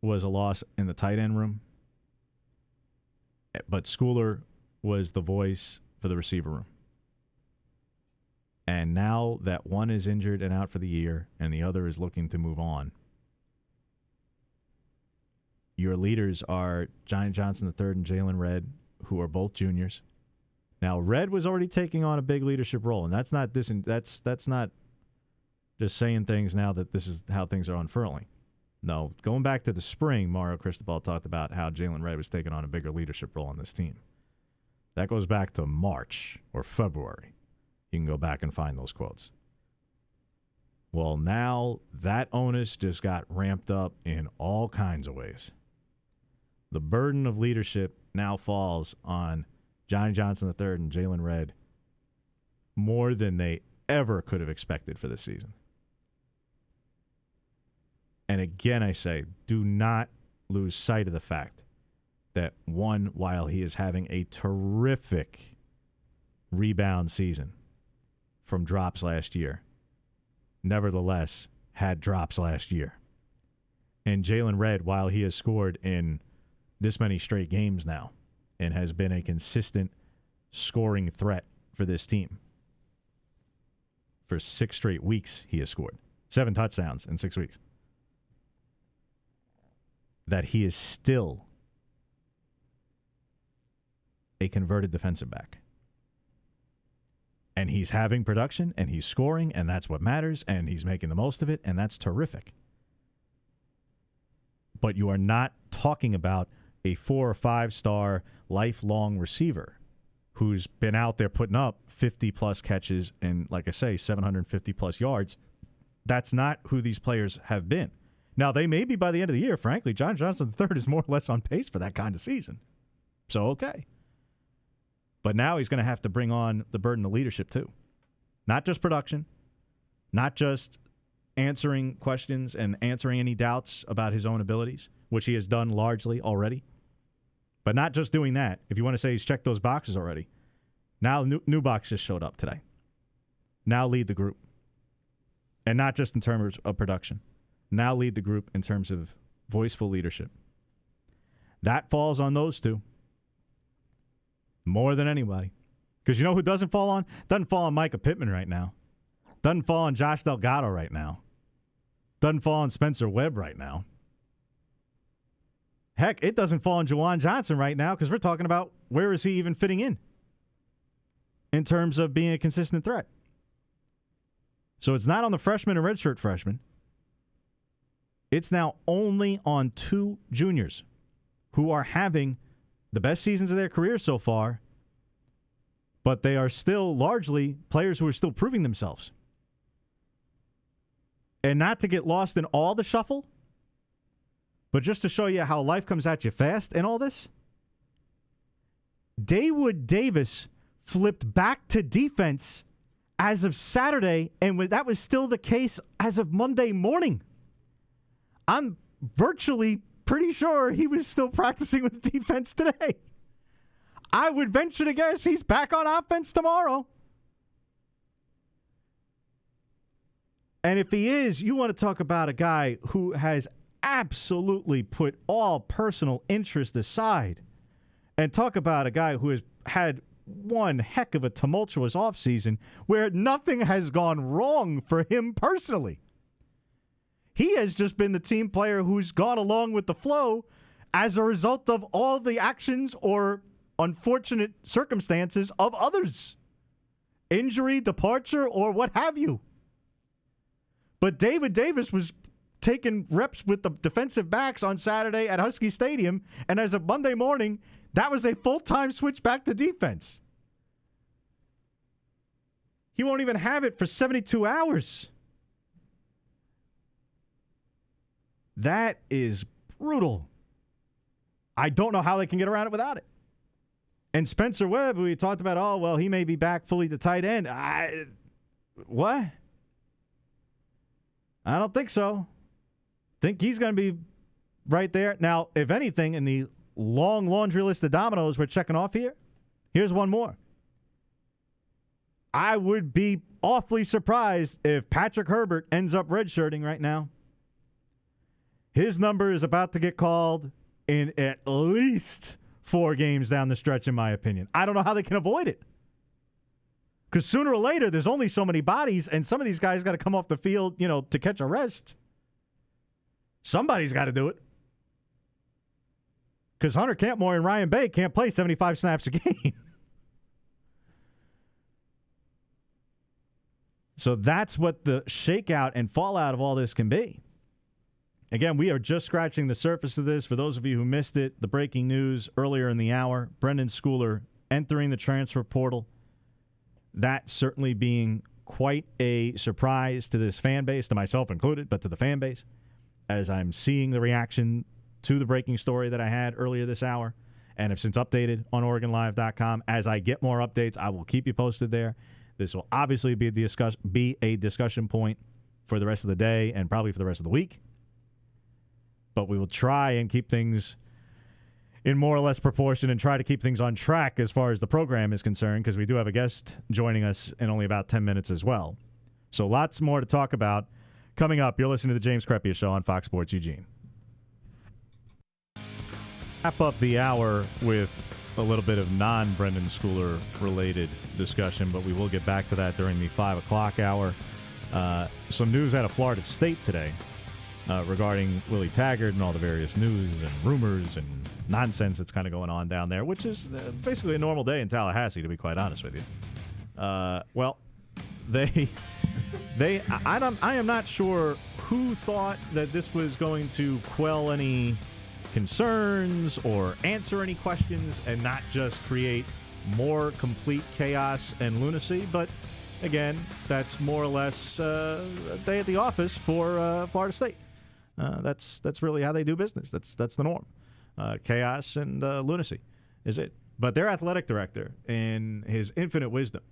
was a loss in the tight end room, but Schooler was the voice for the receiver room. And now that one is injured and out for the year and the other is looking to move on, your leaders are Jajuan Johnson III and Jalen Redd, who are both juniors. Now, Redd was already taking on a big leadership role, and that's not just saying things now that this is how things are unfurling. No, going back to the spring, Mario Cristobal talked about how Jalen Redd was taking on a bigger leadership role on this team. That goes back to March or February. You can go back and find those quotes. Well, now that onus just got ramped up in all kinds of ways. The burden of leadership now falls on Jajuan Johnson III and Jalen Redd more than they ever could have expected for this season. And again, I say, do not lose sight of the fact that one, while he is having a terrific rebound season from drops last year, nevertheless had drops last year. And Jalen Redd, while he has scored in this many straight games now and has been a consistent scoring threat for this team, for 6 straight weeks he has scored 7 touchdowns in 6 weeks, that he is still a converted defensive back. And he's having production, and he's scoring, and that's what matters, and he's making the most of it, and that's terrific. But you are not talking about a 4 or 5 star lifelong receiver who's been out there putting up 50-plus catches and, like I say, 750-plus yards. That's not who these players have been. Now, they may be by the end of the year, frankly. Jajuan Johnson III is more or less on pace for that kind of season. So, okay. But now he's going to have to bring on the burden of leadership, too. Not just production, not just answering questions and answering any doubts about his own abilities, which he has done largely already. But not just doing that. If you want to say he's checked those boxes already. Now, new box just showed up today. Now lead the group. And not just in terms of production. Now lead the group in terms of voiceful leadership. That falls on those two more than anybody. Because you know who doesn't fall on? Doesn't fall on Micah Pittman right now. Doesn't fall on Josh Delgado right now. Doesn't fall on Spencer Webb right now. Heck, it doesn't fall on Jajuan Johnson right now because we're talking about where is he even fitting in terms of being a consistent threat. So it's not on the freshman and redshirt freshman. It's now only on 2 juniors who are having the best seasons of their career so far But they are still largely players who are still proving themselves. And not to get lost in all the shuffle, but just to show you how life comes at you fast in all this, Dawood Davis flipped back to defense as of Saturday, and that was still the case as of Monday morning. I'm virtually pretty sure he was still practicing with defense today. I would venture to guess he's back on offense tomorrow. And if he is, you want to talk about a guy who has absolutely put all personal interest aside, and talk about a guy who has had one heck of a tumultuous offseason where nothing has gone wrong for him personally. He has just been the team player who's gone along with the flow as a result of all the actions or unfortunate circumstances of others. Injury, departure, or what have you. But David Davis was taking reps with the defensive backs on Saturday at Husky Stadium, and as of Monday morning, that was a full-time switch back to defense. He won't even have it for 72 hours. That is brutal. I don't know how they can get around it without it. And Spencer Webb, we talked about, he may be back fully to tight end. What? I don't think so. Think he's going to be right there. Now, if anything, in the long laundry list of dominoes we're checking off here, here's one more. I would be awfully surprised if Patrick Herbert ends up redshirting right now. His number is about to get called in at least 4 games down the stretch, in my opinion. I don't know how they can avoid it. Because sooner or later, there's only so many bodies, and some of these guys got to come off the field, to catch a rest. Somebody's got to do it. Because Hunter Campmore and Ryan Bay can't play 75 snaps a game. So that's what the shakeout and fallout of all this can be. Again, we are just scratching the surface of this. For those of you who missed it, the breaking news earlier in the hour, Brendon Schooler entering the transfer portal. That certainly being quite a surprise to this fan base, to myself included, but to the fan base, as I'm seeing the reaction to the breaking story that I had earlier this hour and have since updated on OregonLive.com. As I get more updates, I will keep you posted there. This will obviously be a discussion point for the rest of the day and probably for the rest of the week. But we will try and keep things in more or less proportion and try to keep things on track as far as the program is concerned, because we do have a guest joining us in only about 10 minutes as well. So lots more to talk about coming up. You're listening to the James Crepea Show on Fox Sports Eugene. Wrap up the hour with a little bit of non-Brendon Schooler related discussion, but we will get back to that during the 5 o'clock hour. Some news out of Florida State today regarding Willie Taggart and all the various news and rumors and nonsense that's kind of going on down there, which is basically a normal day in Tallahassee, to be quite honest with you. I am not sure who thought that this was going to quell any concerns or answer any questions and not just create more complete chaos and lunacy. But again, that's more or less a day at the office for Florida State. That's really how they do business. That's the norm. Chaos and lunacy is it. But their athletic director, in his infinite wisdom,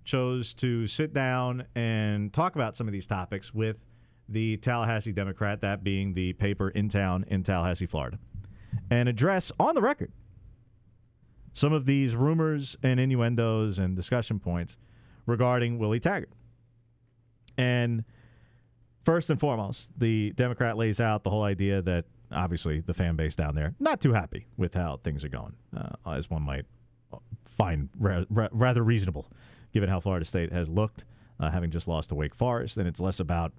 chose to sit down and talk about some of these topics with the Tallahassee Democrat, that being the paper in town in Tallahassee, Florida, and address on the record some of these rumors and innuendos and discussion points regarding Willie Taggart. And first and foremost, the Democrat lays out the whole idea that obviously the fan base down there not too happy with how things are going, as one might find rather reasonable, given how Florida State has looked, having just lost to Wake Forest. And it's less about,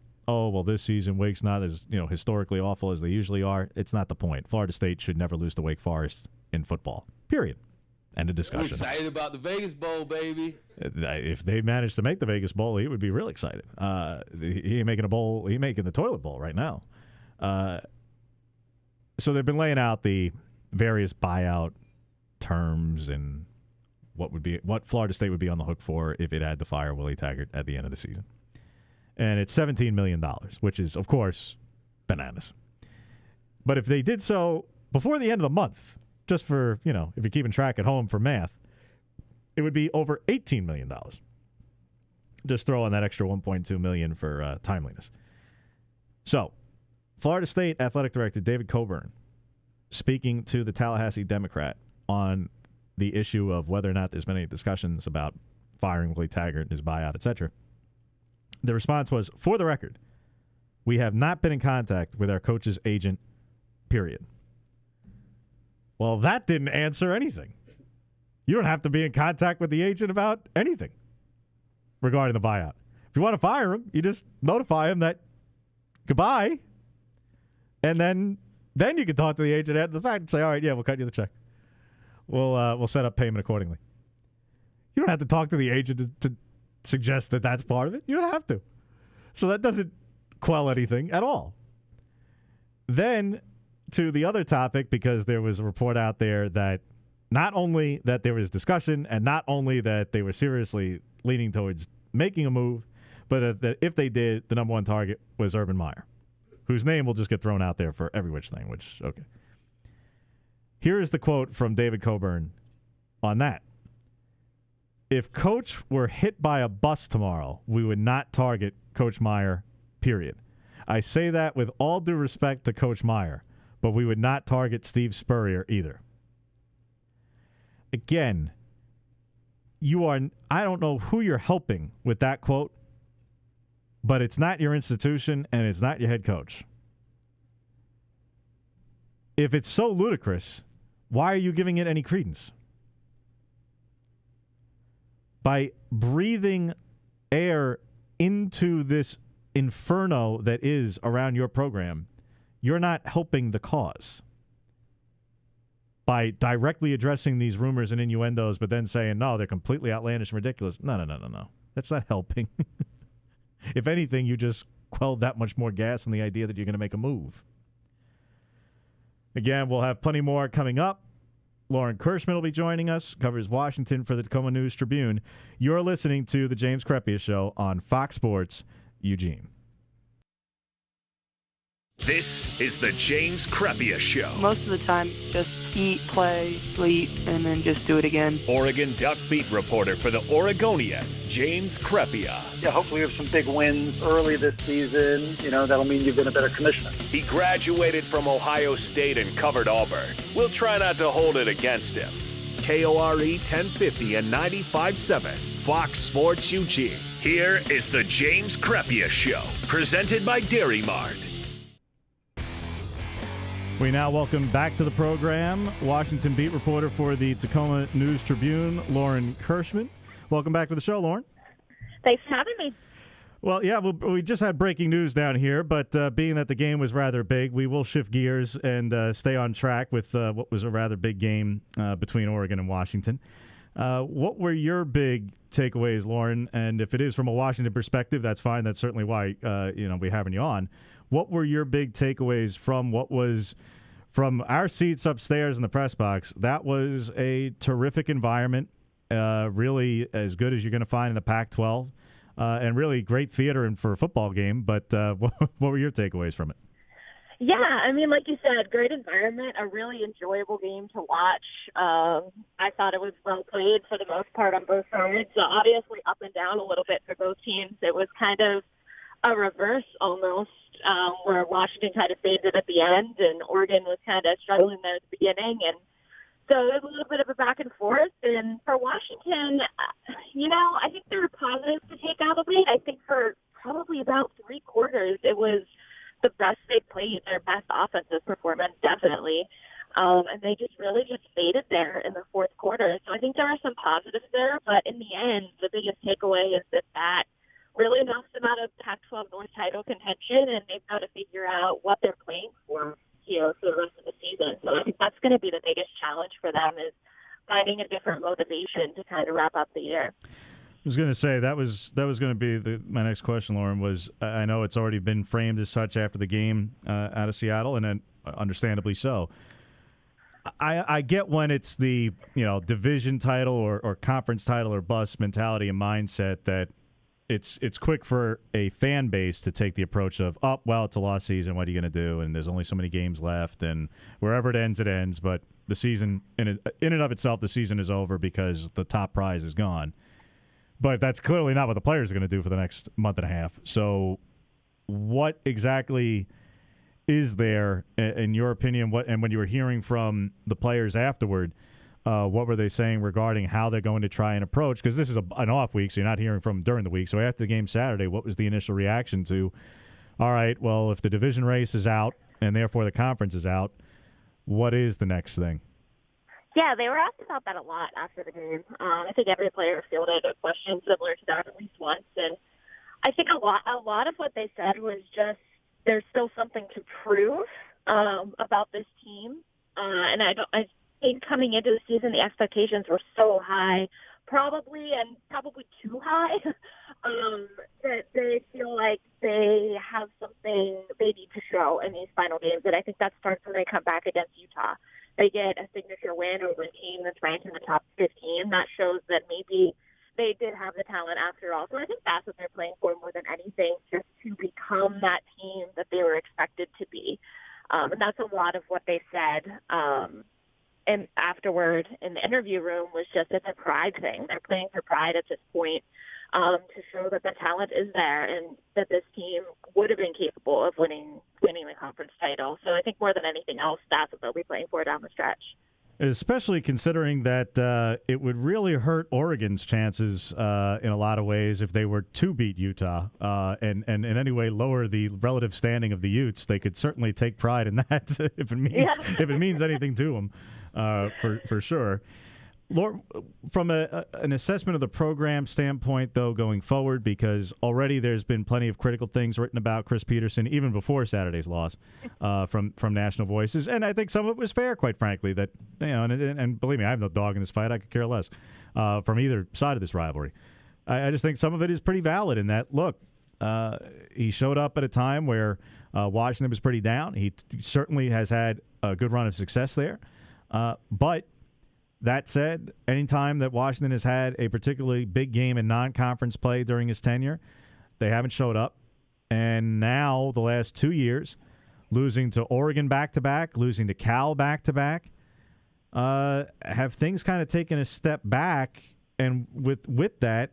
this season Wake's not as historically awful as they usually are. It's not the point. Florida State should never lose to Wake Forest in football. Period. End of discussion. I'm excited about the Vegas Bowl, baby. If they manage to make the Vegas Bowl, he would be real excited. He ain't making a bowl. He's making the toilet bowl right now. So they've been laying out the various buyout terms and what Florida State would be on the hook for if it had to fire Willie Taggart at the end of the season. And it's $17 million, which is, of course, bananas. But if they did so before the end of the month, just for, if you're keeping track at home for math, it would be over $18 million. Just throw in that extra $1.2 million for timeliness. So, Florida State Athletic Director David Coburn, speaking to the Tallahassee Democrat on the issue of whether or not there's been any discussions about firing Willie Taggart and his buyout, etc. The response was, for the record, we have not been in contact with our coach's agent, period. Well, that didn't answer anything. You don't have to be in contact with the agent about anything regarding the buyout. If you want to fire him, you just notify him that goodbye, and then you can talk to the agent after the fact and say, all right, yeah, we'll cut you the check. We'll set up payment accordingly. You don't have to talk to the agent to suggest that that's part of it. You don't have to. So that doesn't quell anything at all. Then to the other topic, because there was a report out there that not only that there was discussion and not only that they were seriously leaning towards making a move, but that if they did, the number one target was Urban Meyer, whose name will just get thrown out there for every which thing, which, okay. Here is the quote from David Coburn on that. If Coach were hit by a bus tomorrow, we would not target Coach Meyer, period. I say that with all due respect to Coach Meyer, but we would not target Steve Spurrier either. Again, I don't know who you're helping with that quote, but it's not your institution and it's not your head coach. If it's so ludicrous, why are you giving it any credence? By breathing air into this inferno that is around your program, you're not helping the cause. By directly addressing these rumors and innuendos, but then saying, no, they're completely outlandish and ridiculous. No. That's not helping. If anything, you just quelled that much more gas on the idea that you're going to make a move. Again, we'll have plenty more coming up. Lauren Kirschman will be joining us, covers Washington for the Tacoma News Tribune. You're listening to the James Crepea Show on Fox Sports Eugene. This is the James Crepea Show. Most of the time, just eat, play, sleep, and then just do it again. Oregon Duck beat reporter for the Oregonian, James Crepea. Yeah, hopefully you have some big wins early this season. That'll mean you've been a better commissioner. He graduated from Ohio State and covered Auburn. We'll try not to hold it against him. KORE 1050 and 95.7, Fox Sports Eugene. Here is the James Crepea Show, presented by Dairy Mart. We now welcome back to the program Washington beat reporter for the Tacoma News Tribune, Lauren Kirschman. Welcome back to the show, Lauren. Thanks for having me. Well, yeah, we just had breaking news down here, but being that the game was rather big, we will shift gears and stay on track with what was a rather big game between Oregon and Washington. What were your big takeaways, Lauren? And if it is from a Washington perspective, that's fine. That's certainly why we're having you on. What were your big takeaways from what was from our seats upstairs in the press box? That was a terrific environment, really as good as you're going to find in the Pac-12, and really great theater for a football game. But what were your takeaways from it? Yeah, I mean, like you said, great environment, a really enjoyable game to watch. I thought it was well played for the most part on both sides. Obviously up and down a little bit for both teams. It was kind of a reverse almost, where Washington kind of faded at the end and Oregon was kind of struggling there at the beginning. And so it was a little bit of a back and forth. And for Washington, I think there are positives to take out of it. I think for probably about 3 quarters, it was the best they played, their best offensive performance, definitely. And they just really faded there in the fourth quarter. So I think there are some positives there. But in the end, the biggest takeaway is that really knocks them out of Pac-12 North title contention, and they've got to figure out what they're playing for for the rest of the season. So I think that's going to be the biggest challenge for them, is finding a different motivation to kind of wrap up the year. I was going to say that was going to be my next question, Lauren. Was I know it's already been framed as such after the game out of Seattle, and then understandably so. I get when it's the division title or conference title or bust mentality and mindset that it's quick for a fan base to take the approach of, oh, well, it's a lost season. What are you going to do? And there's only so many games left, and wherever it ends, it ends. But the season, in and of itself, the season is over because the top prize is gone. But that's clearly not what the players are going to do for the next month and a half. So what exactly is there, in your opinion, and when you were hearing from the players afterward, what were they saying regarding how they're going to try and approach? Because this is an off week, so you're not hearing from them during the week. So after the game Saturday, what was the initial reaction to, all right, well, if the division race is out and therefore the conference is out, what is the next thing? Yeah, they were asked about that a lot after the game. I think every player fielded a question similar to that at least once. And I think a lot of what they said was just there's still something to prove about this team. And I think coming into the season, the expectations were so high, probably too high, that they feel like they have something they need to show in these final games. And I think that starts when they come back against Utah. They get a signature win over a team that's ranked in the top 15. That shows that maybe they did have the talent after all. So I think that's what they're playing for more than anything, just to become that team that they were expected to be. And that's a lot of what they said. And afterward in the interview room was just it's a pride thing. They're playing for pride at this point to show that the talent is there and that this team would have been capable of winning the conference title. So I think more than anything else, that's what they'll be playing for down the stretch. Especially considering that it would really hurt Oregon's chances in a lot of ways if they were to beat Utah and in any way lower the relative standing of the Utes. They could certainly take pride in that if it means anything to them, for sure. Laura, from an assessment of the program standpoint, though, going forward, because already there's been plenty of critical things written about Chris Petersen, even before Saturday's loss, from national voices, and I think some of it was fair, quite frankly. That and believe me, I have no dog in this fight. I could care less from either side of this rivalry. I just think some of it is pretty valid in that. Look, he showed up at a time where Washington was pretty down. He certainly has had a good run of success there, but. That said, anytime that Washington has had a particularly big game in non-conference play during his tenure, they haven't showed up. And now, the last 2 years, losing to Oregon back-to-back, losing to Cal back-to-back, have things kind of taken a step back. And with that,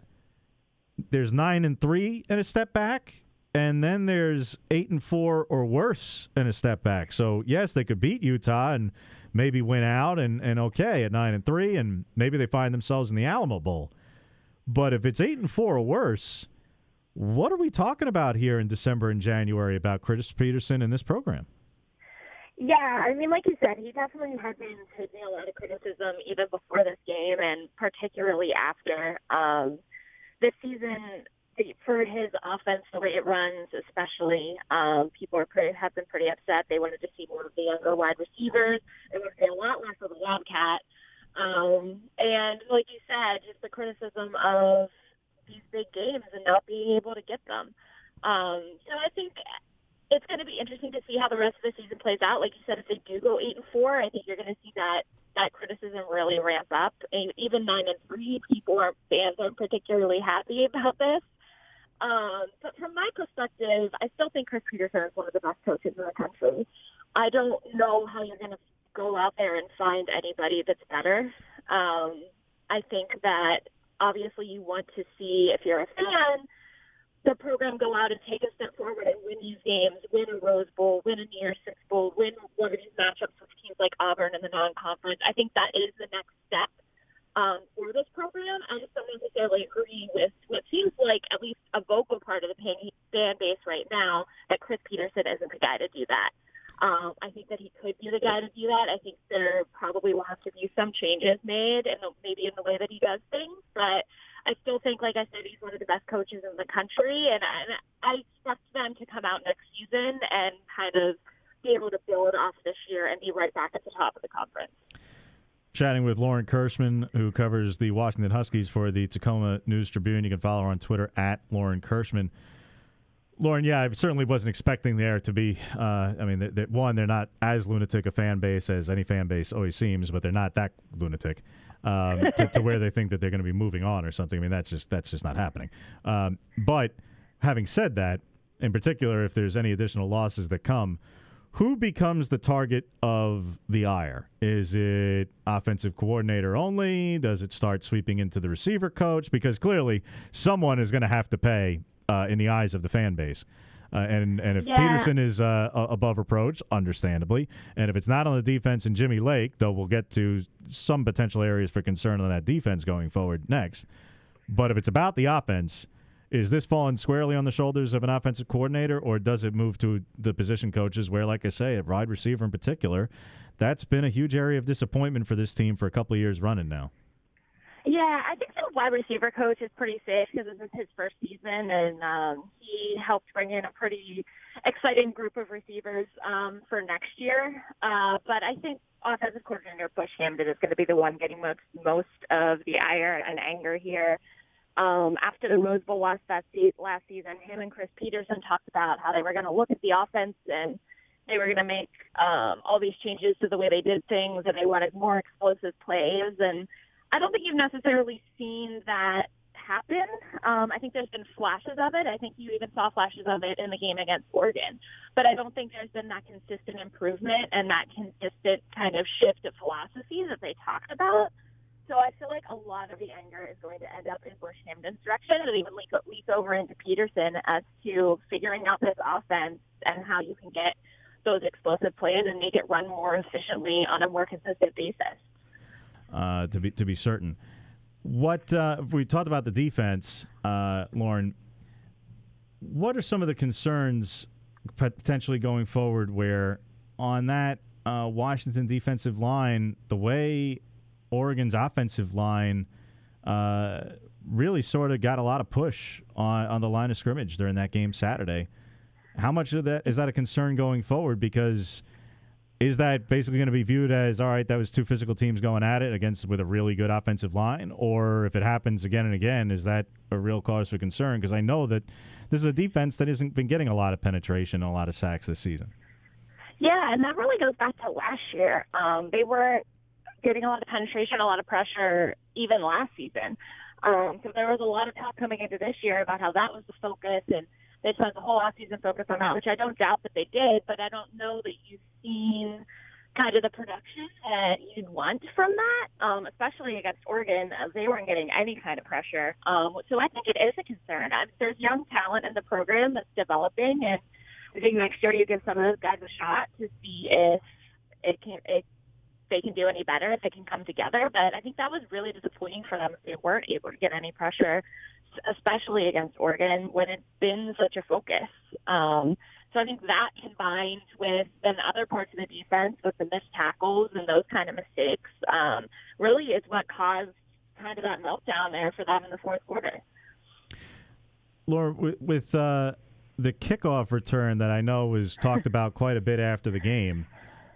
there's 9-3 and a step back, and then there's 8-4 or worse and a step back. So, yes, they could beat Utah and maybe win out and okay at 9-3, and maybe they find themselves in the Alamo Bowl. But if it's 8-4 or worse, what are we talking about here in December and January about Chris Petersen and this program? Yeah, I mean, like you said, he definitely had been taking a lot of criticism even before this game, and particularly after this season. For his offense, the way it runs, especially, people have been pretty upset. They wanted to see more of the younger wide receivers. They want to see a lot less of the Wildcat. And like you said, just the criticism of these big games and not being able to get them. So I think it's going to be interesting to see how the rest of the season plays out. Like you said, if they do go 8-4, I think you're going to see that criticism really ramp up. And even 9-3, fans aren't particularly happy about this. But from my perspective, I still think Chris Petersen is one of the best coaches in the country. I don't know how you're going to go out there and find anybody that's better. I think that obviously you want to see, if you're a fan, the program go out and take a step forward and win these games, win a Rose Bowl, win a New Year's Six Bowl, win one of these matchups with teams like Auburn in the non-conference. I think that is the next step for this program. I just don't necessarily agree with what seems like at least a vocal part of the fan base right now that Chris Petersen isn't the guy to do that. I think that he could be the guy to do that. I think there probably will have to be some changes made, and maybe in the way that he does things. But I still think, like I said, he's one of the best coaches in the country, and I expect them to come out next season and kind of be able to build off this year and be right back at the top of the conference. Chatting with Lauren Kirschman, who covers the Washington Huskies for the Tacoma News Tribune. You can follow her on Twitter at Lauren Kirschman. Lauren, yeah, I certainly wasn't expecting there to be. They're not as lunatic a fan base as any fan base always seems, but they're not that lunatic to where they think that they're going to be moving on or something. I mean, that's just not happening. But having said that, in particular, if there's any additional losses that come, who becomes the target of the ire? Is it offensive coordinator only? Does it start sweeping into the receiver coach? Because clearly someone is going to have to pay in the eyes of the fan base. And if Peterson is above reproach, understandably, and if it's not on the defense and Jimmy Lake, though we'll get to some potential areas for concern on that defense going forward next. But if it's about the offense, is this falling squarely on the shoulders of an offensive coordinator, or does it move to the position coaches where, like I say, at wide receiver in particular, that's been a huge area of disappointment for this team for a couple of years running now? Yeah, I think the wide receiver coach is pretty safe because this is his first season, and he helped bring in a pretty exciting group of receivers for next year. But I think offensive coordinator Bush Hamden is going to be the one getting most of the ire and anger here. After the Rose Bowl loss last season, him and Chris Peterson talked about how they were going to look at the offense and they were going to make all these changes to the way they did things, and they wanted more explosive plays. And I don't think you've necessarily seen that happen. I think there's been flashes of it. I think you even saw flashes of it in the game against Oregon. But I don't think there's been that consistent improvement and that consistent kind of shift of philosophy that they talked about. So I feel like a lot of the anger is going to end up in Bush Hamden's direction and even leak over into Peterson as to figuring out this offense and how you can get those explosive plays and make it run more efficiently on a more consistent basis. To be certain. What if we talked about the defense, Lauren, what are some of the concerns potentially going forward where on that Washington defensive line, the way Oregon's offensive line really sort of got a lot of push on the line of scrimmage during that game Saturday? How much of that is that a concern going forward? Because is that basically going to be viewed as, all right, that was two physical teams going at it with a really good offensive line? Or if it happens again and again, is that a real cause for concern? Because I know that this is a defense that hasn't been getting a lot of penetration and a lot of sacks this season. Yeah, and that really goes back to last year. They were getting a lot of penetration, a lot of pressure even last season. So there was a lot of talk coming into this year about how that was the focus, and they spent the whole offseason focus on that, which I don't doubt that they did, but I don't know that you've seen kind of the production that you'd want from that, especially against Oregon, as they weren't getting any kind of pressure. So I think it is a concern. There's young talent in the program that's developing, and I think next year you give some of those guys a shot to see if they can do any better, if they can come together. But I think that was really disappointing for them if they weren't able to get any pressure, especially against Oregon when it's been such a focus. So I think that combined with then other parts of the defense with the missed tackles and those kind of mistakes really is what caused kind of that meltdown there for them in the fourth quarter. Laura, with the kickoff return that I know was talked about quite a bit after the game,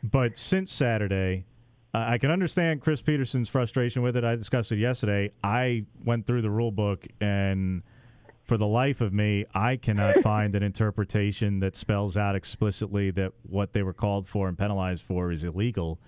but since Saturday, I can understand Chris Peterson's frustration with it. I discussed it yesterday. I went through the rule book, and for the life of me, I cannot find an interpretation that spells out explicitly that what they were called for and penalized for is illegal.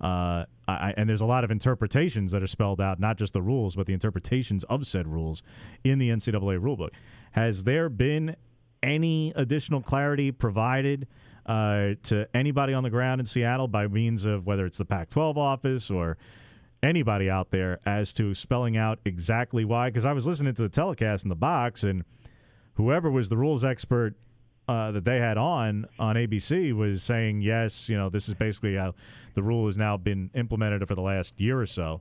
And there's a lot of interpretations that are spelled out, not just the rules, but the interpretations of said rules in the NCAA rulebook. Has there been any additional clarity provided to anybody on the ground in Seattle by means of whether it's the Pac-12 office or anybody out there as to spelling out exactly why? Because I was listening to the telecast in the box, and whoever was the rules expert that they had on ABC was saying, yes, this is basically how the rule has now been implemented for the last year or so.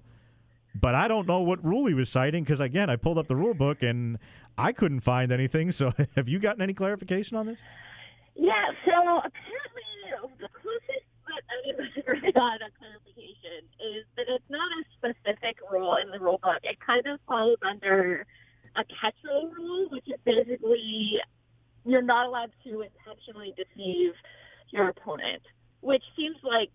But I don't know what rule he was citing because, again, I pulled up the rule book and I couldn't find anything. So have you gotten any clarification on this? Yeah, so apparently the closest that anybody's really got a clarification is that it's not a specific rule in the rule book. It kind of falls under a catch-all rule, which is basically you're not allowed to intentionally deceive your opponent, which seems like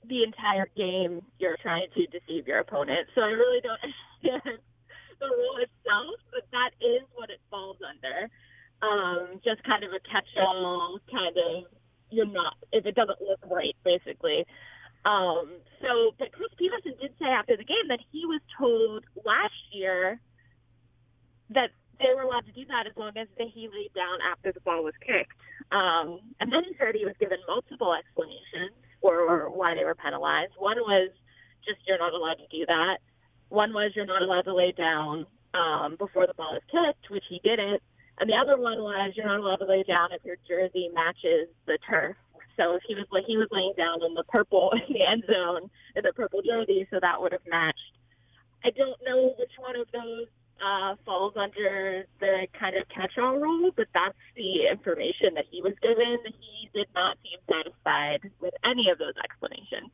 the entire game you're trying to deceive your opponent. So I really don't understand the rule itself, but that is what it falls under. just kind of a catch-all kind of, if it doesn't look right, basically. But Chris Peterson did say after the game that he was told last year that they were allowed to do that as long as he laid down after the ball was kicked. And then he said he was given multiple explanations for why they were penalized. One was just you're not allowed to do that. One was you're not allowed to lay down before the ball is kicked, which he didn't. And the other one was you're not allowed to lay down if your jersey matches the turf. So if he was laying down in the purple in the end zone in the purple jersey, so that would have matched. I don't know which one of those falls under the kind of catch-all rule, but that's the information that he was given. He did not seem satisfied with any of those explanations.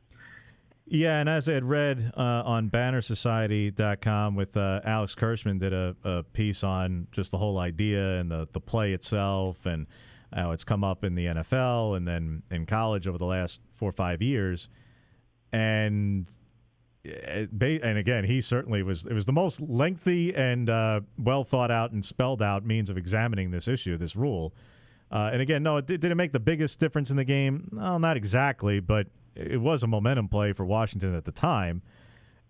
Yeah, and as I had read on bannersociety.com with Alex Kirschman did a piece on just the whole idea and the play itself and how it's come up in the NFL and then in college over the last 4 or 5 years. And again, he certainly it was the most lengthy and well thought out and spelled out means of examining this issue, this rule. And again, no, did it make the biggest difference in the game? No, not exactly, but it was a momentum play for Washington at the time.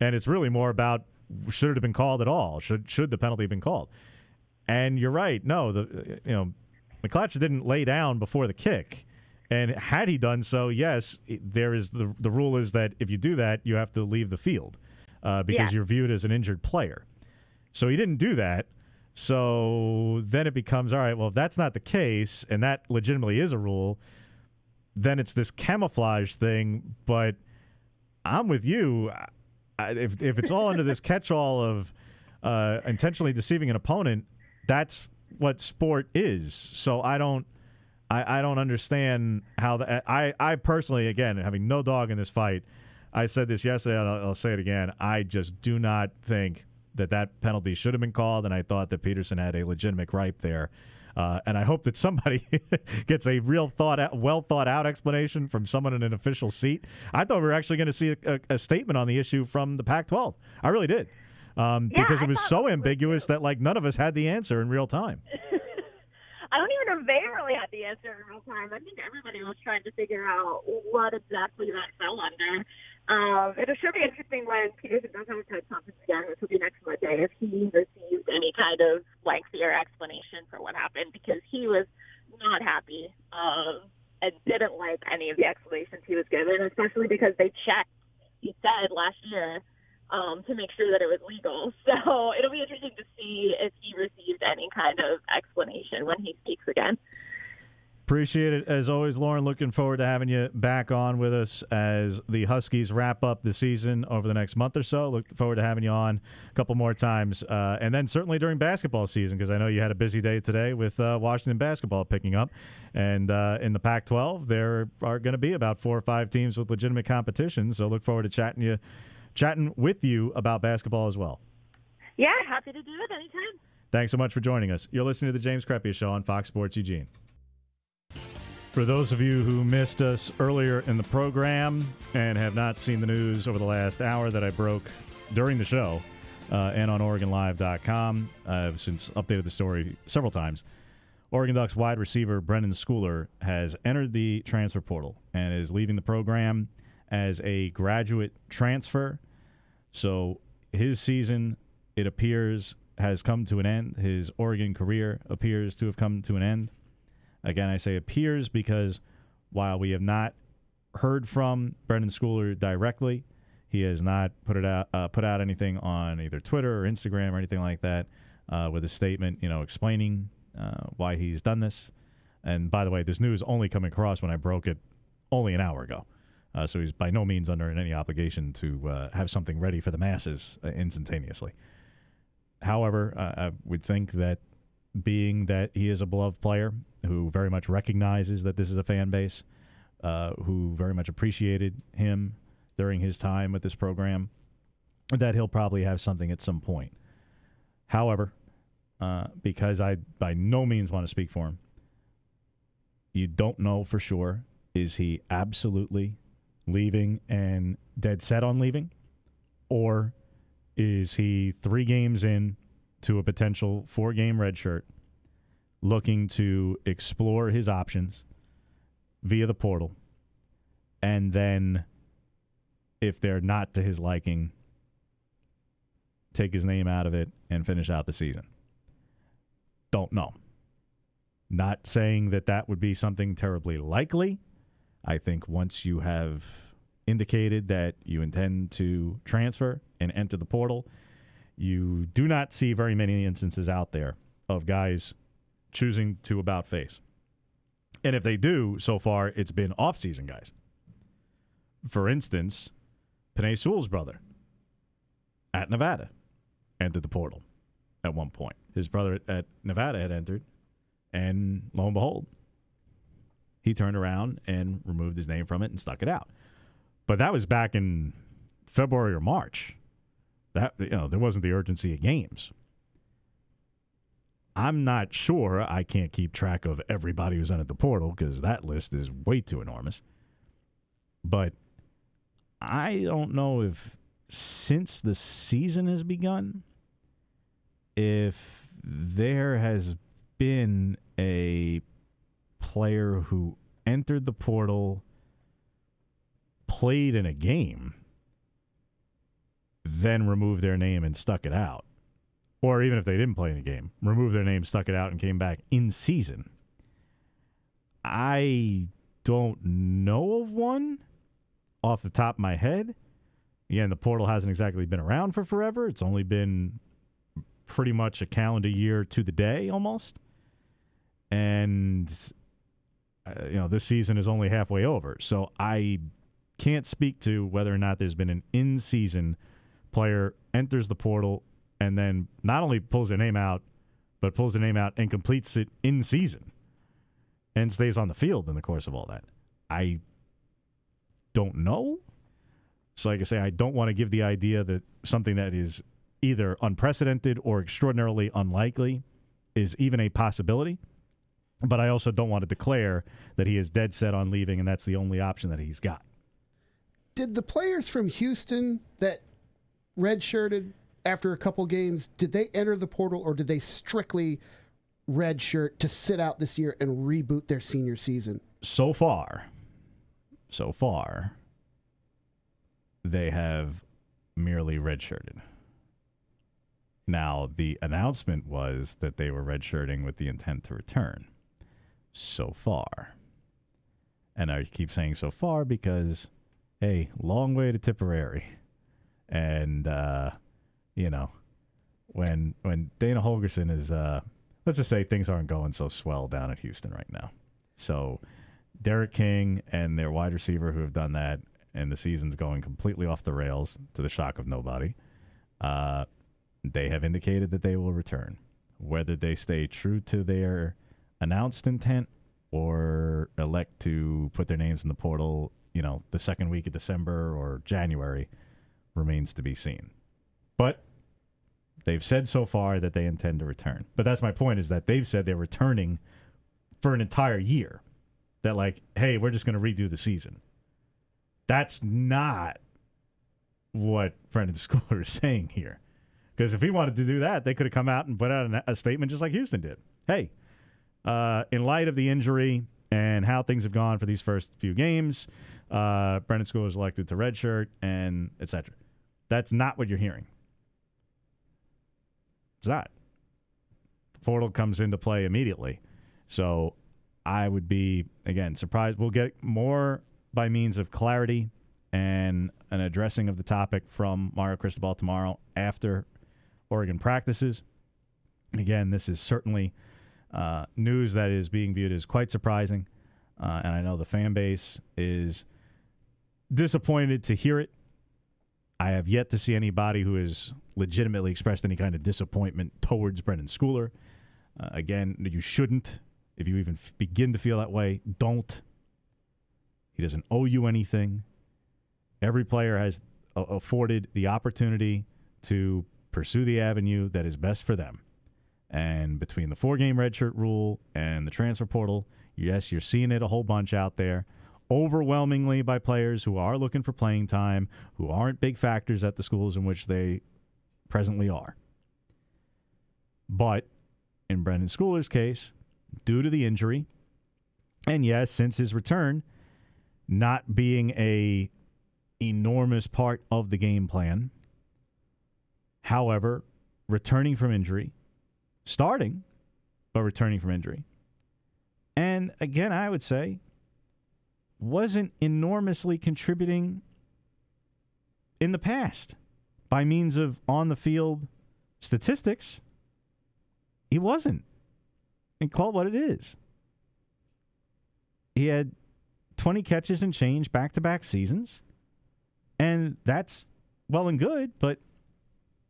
And it's really more about should it have been called at all? Should the penalty have been called? And you're right. No, McClatchy didn't lay down before the kick. And had he done so, yes, there is the rule is that if you do that, you have to leave the field because you're viewed as an injured player. So he didn't do that. So then it becomes, all right, well, if that's not the case, and that legitimately is a rule, then it's this camouflage thing. But I'm with you. If it's all under this catch-all of intentionally deceiving an opponent, that's what sport is. So I don't understand how I personally, again, having no dog in this fight, I said this yesterday, and I'll say it again. I just do not think that penalty should have been called, and I thought that Peterson had a legitimate gripe there. And I hope that somebody gets a real well thought out explanation from someone in an official seat. I thought we were actually going to see a statement on the issue from the Pac-12. I really did. Because it was so ambiguous that none of us had the answer in real time. I don't even know if they really had the answer in real time. I think everybody was trying to figure out what exactly that fell under. It should be interesting when Peterson does have a press conference again, which will be next Monday, if he received any kind of lengthier explanation for what happened, because he was not happy and didn't like any of the explanations he was given, especially because they checked, he said last year, to make sure that it was legal. So it'll be interesting to see if he received any kind of explanation when he speaks again. Appreciate it. As always, Lauren, looking forward to having you back on with us as the Huskies wrap up the season over the next month or so. Look forward to having you on a couple more times. And then certainly during basketball season, because I know you had a busy day today with Washington basketball picking up. And in the Pac-12, there are going to be about 4 or 5 teams with legitimate competition. So look forward to chatting with you about basketball as well. Yeah, happy to do it anytime. Thanks so much for joining us. You're listening to the James Crepea Show on Fox Sports Eugene. For those of you who missed us earlier in the program and have not seen the news over the last hour that I broke during the show and on OregonLive.com, I've since updated the story several times. Oregon Ducks wide receiver Brendon Schooler has entered the transfer portal and is leaving the program as a graduate transfer. So his season, it appears, has come to an end. His Oregon career appears to have come to an end. Again, I say appears because while we have not heard from Brendon Schooler directly, he has not put out anything on either Twitter or Instagram or anything like that with a statement, explaining why he's done this. And by the way, this news only came across when I broke it only an hour ago. So he's by no means under any obligation to have something ready for the masses instantaneously. However, I would think that being that he is a beloved player who very much recognizes that this is a fan base, who very much appreciated him during his time with this program, that he'll probably have something at some point. However, because I by no means want to speak for him, you don't know for sure, is he absolutely leaving and dead set on leaving? Or is he 3 games in to a potential 4-game red shirt, looking to explore his options via the portal, and then if they're not to his liking, take his name out of it and finish out the season. Don't know. Not saying that that would be something terribly likely. I think once you have indicated that you intend to transfer and enter the portal, you do not see very many instances out there of guys choosing to about face. And if they do, so far, it's been off-season guys. For instance, Penei Sewell's brother at Nevada entered the portal at one point. His brother at Nevada had entered, and lo and behold, he turned around and removed his name from it and stuck it out. But that was back in February or March. That, there wasn't the urgency of games. I'm not sure. I can't keep track of everybody who's entered the portal because that list is way too enormous. But I don't know if since the season has begun, if there has been a player who entered the portal, played in a game, then removed their name and stuck it out. Or even if they didn't play in a game, removed their name, stuck it out, and came back in season. I don't know of one off the top of my head. Again, the portal hasn't exactly been around for forever. It's only been pretty much a calendar year to the day almost. And, this season is only halfway over. So I can't speak to whether or not there's been an in-season player enters the portal and then not only pulls their name out, but pulls their name out and completes it in season and stays on the field in the course of all that. I don't know. So like I say, I don't want to give the idea that something that is either unprecedented or extraordinarily unlikely is even a possibility. But I also don't want to declare that he is dead set on leaving and that's the only option that he's got. Did the players from Houston that redshirted after a couple games, did they enter the portal or did they strictly redshirt to sit out this year and reboot their senior season? So far, they have merely redshirted. Now, the announcement was that they were redshirting with the intent to return. So far. And I keep saying so far because, hey, long way to Tipperary. And, when Dana Holgerson is, let's just say things aren't going so swell down at Houston right now. So Derek King and their wide receiver who have done that, and the season's going completely off the rails to the shock of nobody, they have indicated that they will return. Whether they stay true to their announced intent or elect to put their names in the portal, the second week of December or January remains to be seen. But they've said so far that they intend to return. But that's my point, is that they've said they're returning for an entire year. That hey, we're just going to redo the season. That's not what Brendon Schooler is saying here. Because if he wanted to do that, they could have come out and put out a statement just like Houston did. Hey, in light of the injury and how things have gone for these first few games, Brendon Schooler is elected to redshirt and et cetera. That's not what you're hearing. It's not. The portal comes into play immediately. So I would be, again, surprised. We'll get more by means of clarity and an addressing of the topic from Mario Cristobal tomorrow after Oregon practices. Again, this is certainly news that is being viewed as quite surprising, and I know the fan base is disappointed to hear it. I have yet to see anybody who has legitimately expressed any kind of disappointment towards Brendon Schooler. Again, you shouldn't. If you even begin to feel that way, don't. He doesn't owe you anything. Every player has afforded the opportunity to pursue the avenue that is best for them. And between the 4-game redshirt rule and the transfer portal, yes, you're seeing it a whole bunch out there, overwhelmingly by players who are looking for playing time, who aren't big factors at the schools in which they presently are. But in Brendon Schooler's case, due to the injury. And yes, since his return, not being a enormous part of the game plan. However, returning from injury, starting, but returning from injury. And again, I would say, wasn't enormously contributing in the past by means of on-the-field statistics. He wasn't. And call it what it is. He had 20 catches and change back-to-back seasons. And that's well and good, but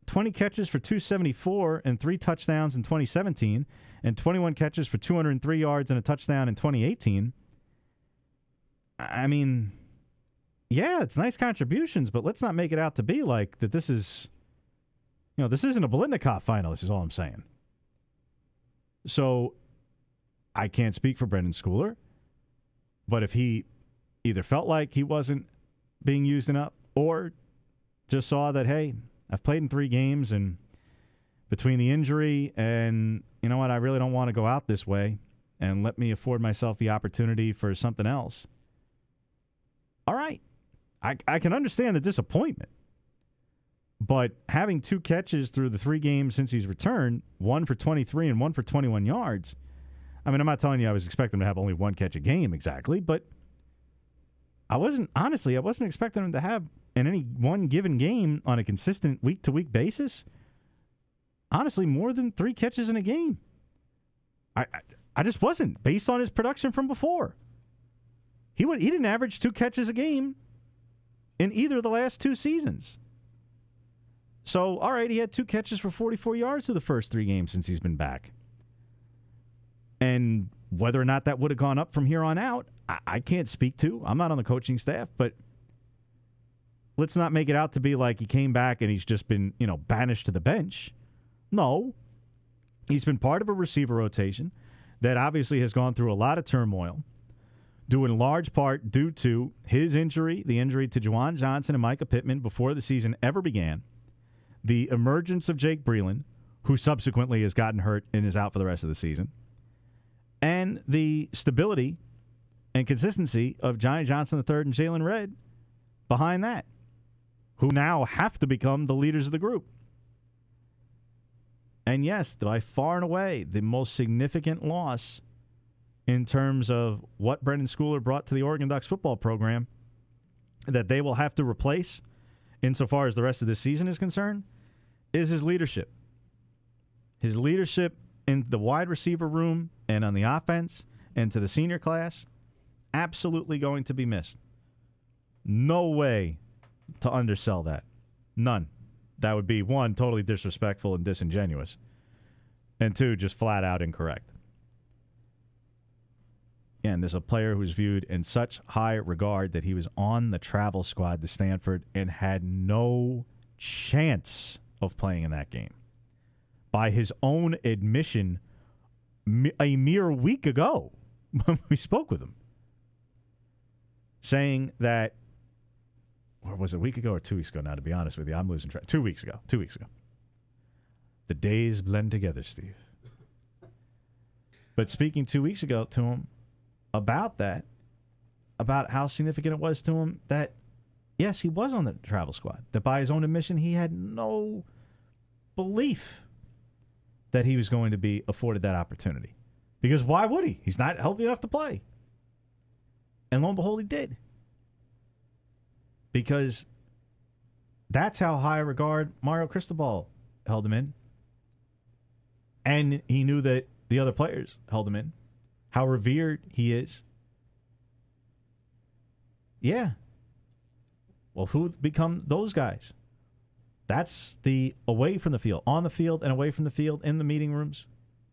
20 catches for 274 and 3 touchdowns in 2017 and 21 catches for 203 yards and a touchdown in 2018. I mean, yeah, it's nice contributions, but let's not make it out to be like that this is, this isn't a Blindnikov final, this is all I'm saying. So I can't speak for Brenden Schooler, but if he either felt like he wasn't being used enough or just saw that, hey, I've played in 3 games and between the injury and, you know what, I really don't want to go out this way and let me afford myself the opportunity for something else. All right. I can understand the disappointment. But having 2 catches through the 3 games since he's returned, 1 for 23 and 1 for 21 yards. I mean, I'm not telling you I was expecting him to have only 1 catch a game exactly, but I wasn't expecting him to have in any one given game on a consistent week-to-week basis, honestly, more than 3 catches in a game. I just wasn't, based on his production from before. He didn't average 2 catches a game in either of the last 2 seasons. So, all right, he had 2 catches for 44 yards through the first 3 games since he's been back. And whether or not that would have gone up from here on out, I can't speak to. I'm not on the coaching staff, but let's not make it out to be like he came back and he's just been, banished to the bench. No. He's been part of a receiver rotation that obviously has gone through a lot of turmoil, due in large part due to his injury, the injury to Jajuan Johnson and Micah Pittman before the season ever began, the emergence of Jake Breland, who subsequently has gotten hurt and is out for the rest of the season, and the stability and consistency of Johnny Johnson III and Jalen Redd behind that, who now have to become the leaders of the group. And yes, by far and away, the most significant loss in terms of what Brenden Schooler brought to the Oregon Ducks football program that they will have to replace insofar as the rest of this season is concerned is his leadership. His leadership in the wide receiver room and on the offense and to the senior class, absolutely going to be missed. No way to undersell that. None. That would be, 1, totally disrespectful and disingenuous, and 2, just flat out incorrect. And there's a player who's viewed in such high regard that he was on the travel squad to Stanford and had no chance of playing in that game. By his own admission, a mere week ago, when we spoke with him, saying that, or was it a week ago or 2 weeks ago now, to be honest with you? I'm losing track. 2 weeks ago. 2 weeks ago. The days blend together, Steve. But speaking 2 weeks ago to him about that, about how significant it was to him that, yes, he was on the travel squad, that by his own admission, he had no belief that he was going to be afforded that opportunity. Because why would he? He's not healthy enough to play. And lo and behold, he did. Because that's how high a regard Mario Cristobal held him in. And he knew that the other players held him in. How revered he is. Yeah. Well, who become those guys? That's the away from the field, on the field and away from the field, in the meeting rooms.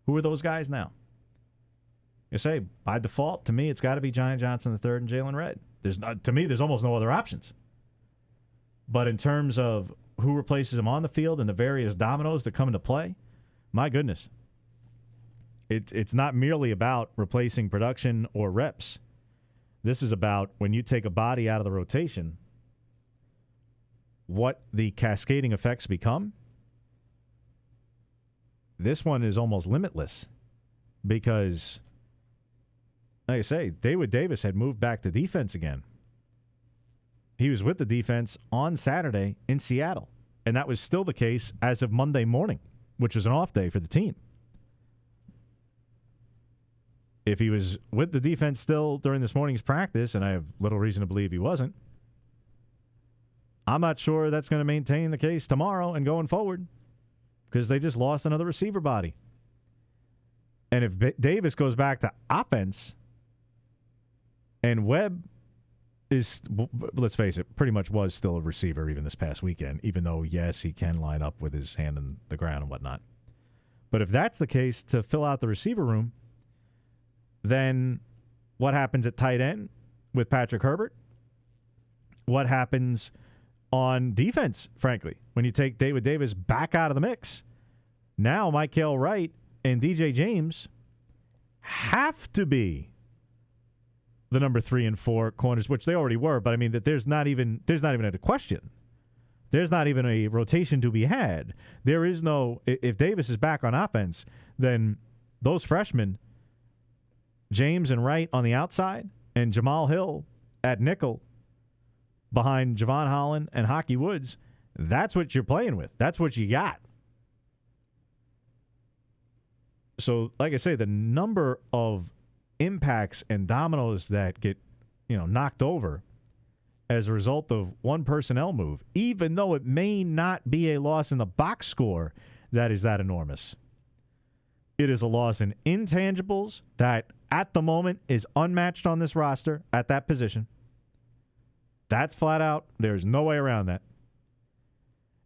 Who are those guys now? You say, by default, to me, it's got to be Johnny Johnson III and Jalen Redd. To me, there's almost no other options. But in terms of who replaces him on the field and the various dominoes that come into play, my goodness. It's not merely about replacing production or reps. This is about when you take a body out of the rotation, what the cascading effects become. This one is almost limitless. because, like I say, David Davis had moved back to defense again. He was with the defense on Saturday in Seattle, and that was still the case as of Monday morning, which was an off day for the team. If he was with the defense still during this morning's practice, and I have little reason to believe he wasn't, I'm not sure that's going to maintain the case tomorrow and going forward, because they just lost another receiver body. And if Davis goes back to offense and Webb is, let's face it, pretty much was still a receiver even this past weekend, even though, yes, he can line up with his hand in the ground and whatnot. But if that's the case to fill out the receiver room, then what happens at tight end with Patrick Herbert? What happens on defense, frankly, when you take David Davis back out of the mix? Now Mykael Wright and DJ James have to be the number 3 and 4 corners, which they already were, but I mean that there's not even a question. There's not even a rotation to be had. There is no, if Davis is back on offense, then those freshmen, James and Wright on the outside, and Jamal Hill at nickel behind Javon Holland and Hockey Woods, that's what you're playing with. That's what you got. So, like I say, the number of impacts and dominoes that get, knocked over as a result of one personnel move, even though it may not be a loss in the box score that is that enormous. It is a loss in intangibles that, at the moment, is unmatched on this roster at that position. That's flat out. There's no way around that.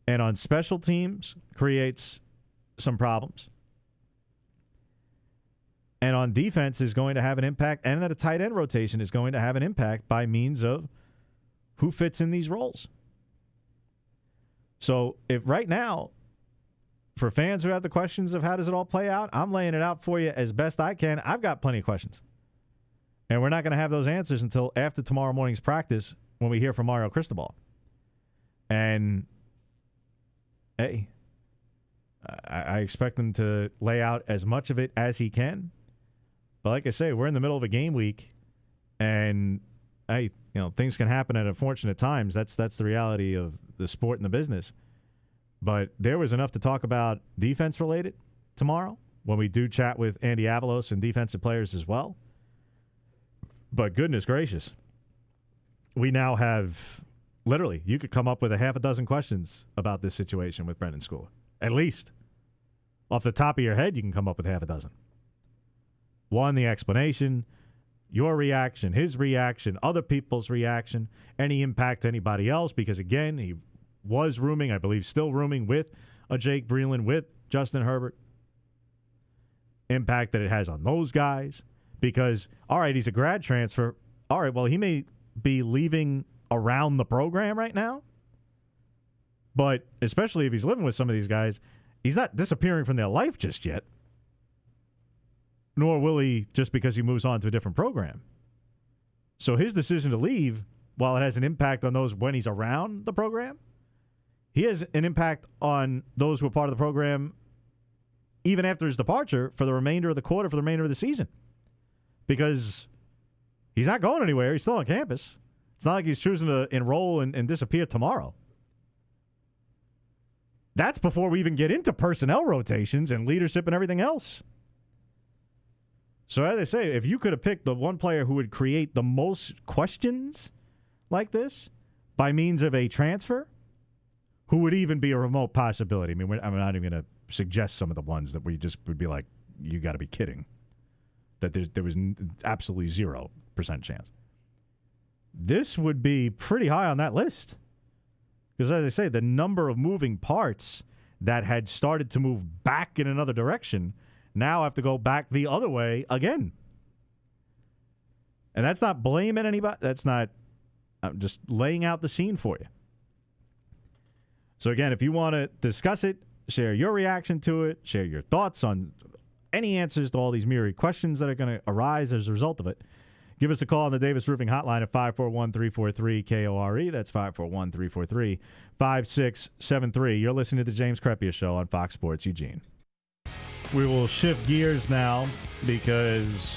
And on special teams, creates some problems. And on defense is going to have an impact, and that a tight end rotation is going to have an impact by means of who fits in these roles. So if right now, for fans who have the questions of how does it all play out, I'm laying it out for you as best I can. I've got plenty of questions. And we're not going to have those answers until after tomorrow morning's practice when we hear from Mario Cristobal. And, hey, I expect him to lay out as much of it as he can. But like I say, we're in the middle of a game week, and things can happen at unfortunate times. That's the reality of the sport and the business. But there was enough to talk about defense-related tomorrow when we do chat with Andy Avalos and defensive players as well. But goodness gracious, we now have, literally, you could come up with a half a dozen questions about this situation with Brenden Schooler. At least. Off the top of your head, you can come up with half a dozen. One, the explanation, your reaction, his reaction, other people's reaction, any impact to anybody else, because, again, he was rooming, I believe still rooming, with a Jake Breland, with Justin Herbert. Impact that it has on those guys. Because, all right, he's a grad transfer. All right, well, he may be leaving around the program right now. But especially if he's living with some of these guys, he's not disappearing from their life just yet. Nor will he just because he moves on to a different program. So his decision to leave, while it has an impact on those when he's around the program, he has an impact on those who are part of the program even after his departure for the remainder of the quarter, for the remainder of the season. Because he's not going anywhere. He's still on campus. It's not like he's choosing to enroll and disappear tomorrow. That's before we even get into personnel rotations and leadership and everything else. So as I say, if you could have picked the one player who would create the most questions like this by means of a transfer, who would even be a remote possibility? I mean, I'm not even going to suggest some of the ones that we just would be like, you got to be kidding. That there was absolutely 0% chance. This would be pretty high on that list. Because as I say, the number of moving parts that had started to move back in another direction now have to go back the other way again. And that's not blaming anybody. That's not, I'm just laying out the scene for you. So again, if you want to discuss it, share your reaction to it, share your thoughts on any answers to all these myriad questions that are going to arise as a result of it, give us a call on the Davis Roofing Hotline at 541-343-KORE. That's 541-343-5673. You're listening to the James Crepea Show on Fox Sports Eugene. We will shift gears now because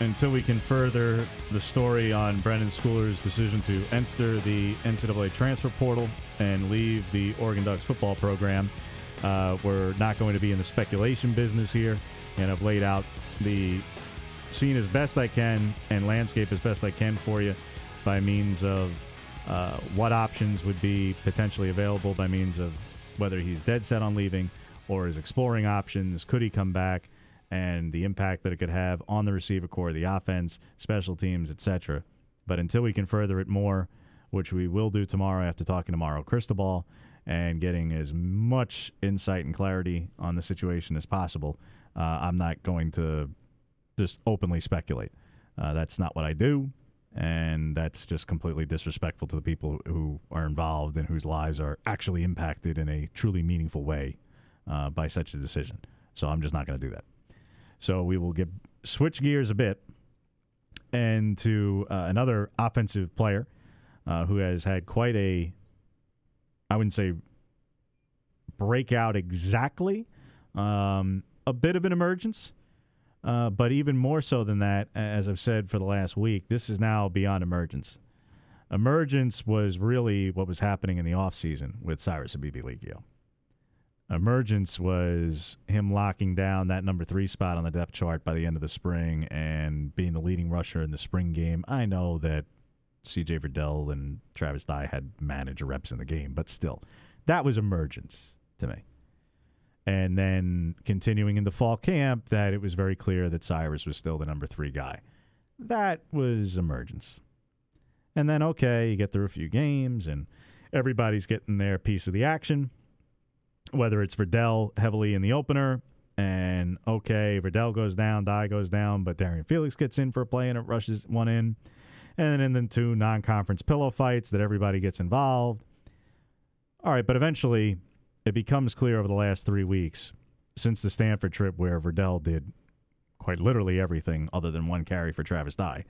until we can further the story on Brendon Schooler's decision to enter the NCAA transfer portal and leave the Oregon Ducks football program, we're not going to be in the speculation business here, and I've laid out the scene as best I can and landscape as best I can for you by means of what options would be potentially available, by means of whether he's dead set on leaving or is exploring options, could he come back, and the impact that it could have on the receiver core, the offense, special teams, etc. But until we can further it more, which we will do tomorrow after talking to Mauro Cristobal and getting as much insight and clarity on the situation as possible, I'm not going to just openly speculate. That's not what I do, and that's just completely disrespectful to the people who are involved and whose lives are actually impacted in a truly meaningful way by such a decision. So I'm just not going to do that. So we will switch gears a bit and to another offensive player who has had quite a, I wouldn't say breakout exactly, a bit of an emergence. But even more so than that, as I've said for the last week, this is now beyond emergence. Emergence was really what was happening in the offseason with Cyrus Habibi-Likio. Emergence was him locking down that number 3 spot on the depth chart by the end of the spring and being the leading rusher in the spring game. I know that C.J. Verdell and Travis Dye had manager reps in the game, but still, that was emergence to me. And then continuing into fall camp, that it was very clear that Cyrus was still the number 3 guy. That was emergence. And then, okay, you get through a few games, and everybody's getting their piece of the action, whether it's Verdell heavily in the opener, and, okay, Verdell goes down, Dye goes down, but Darian Felix gets in for a play, and it rushes one in. And then 2 non-conference pillow fights that everybody gets involved. All right, but eventually it becomes clear over the last 3 weeks, since the Stanford trip where Verdell did quite literally everything other than 1 carry for Travis Dye,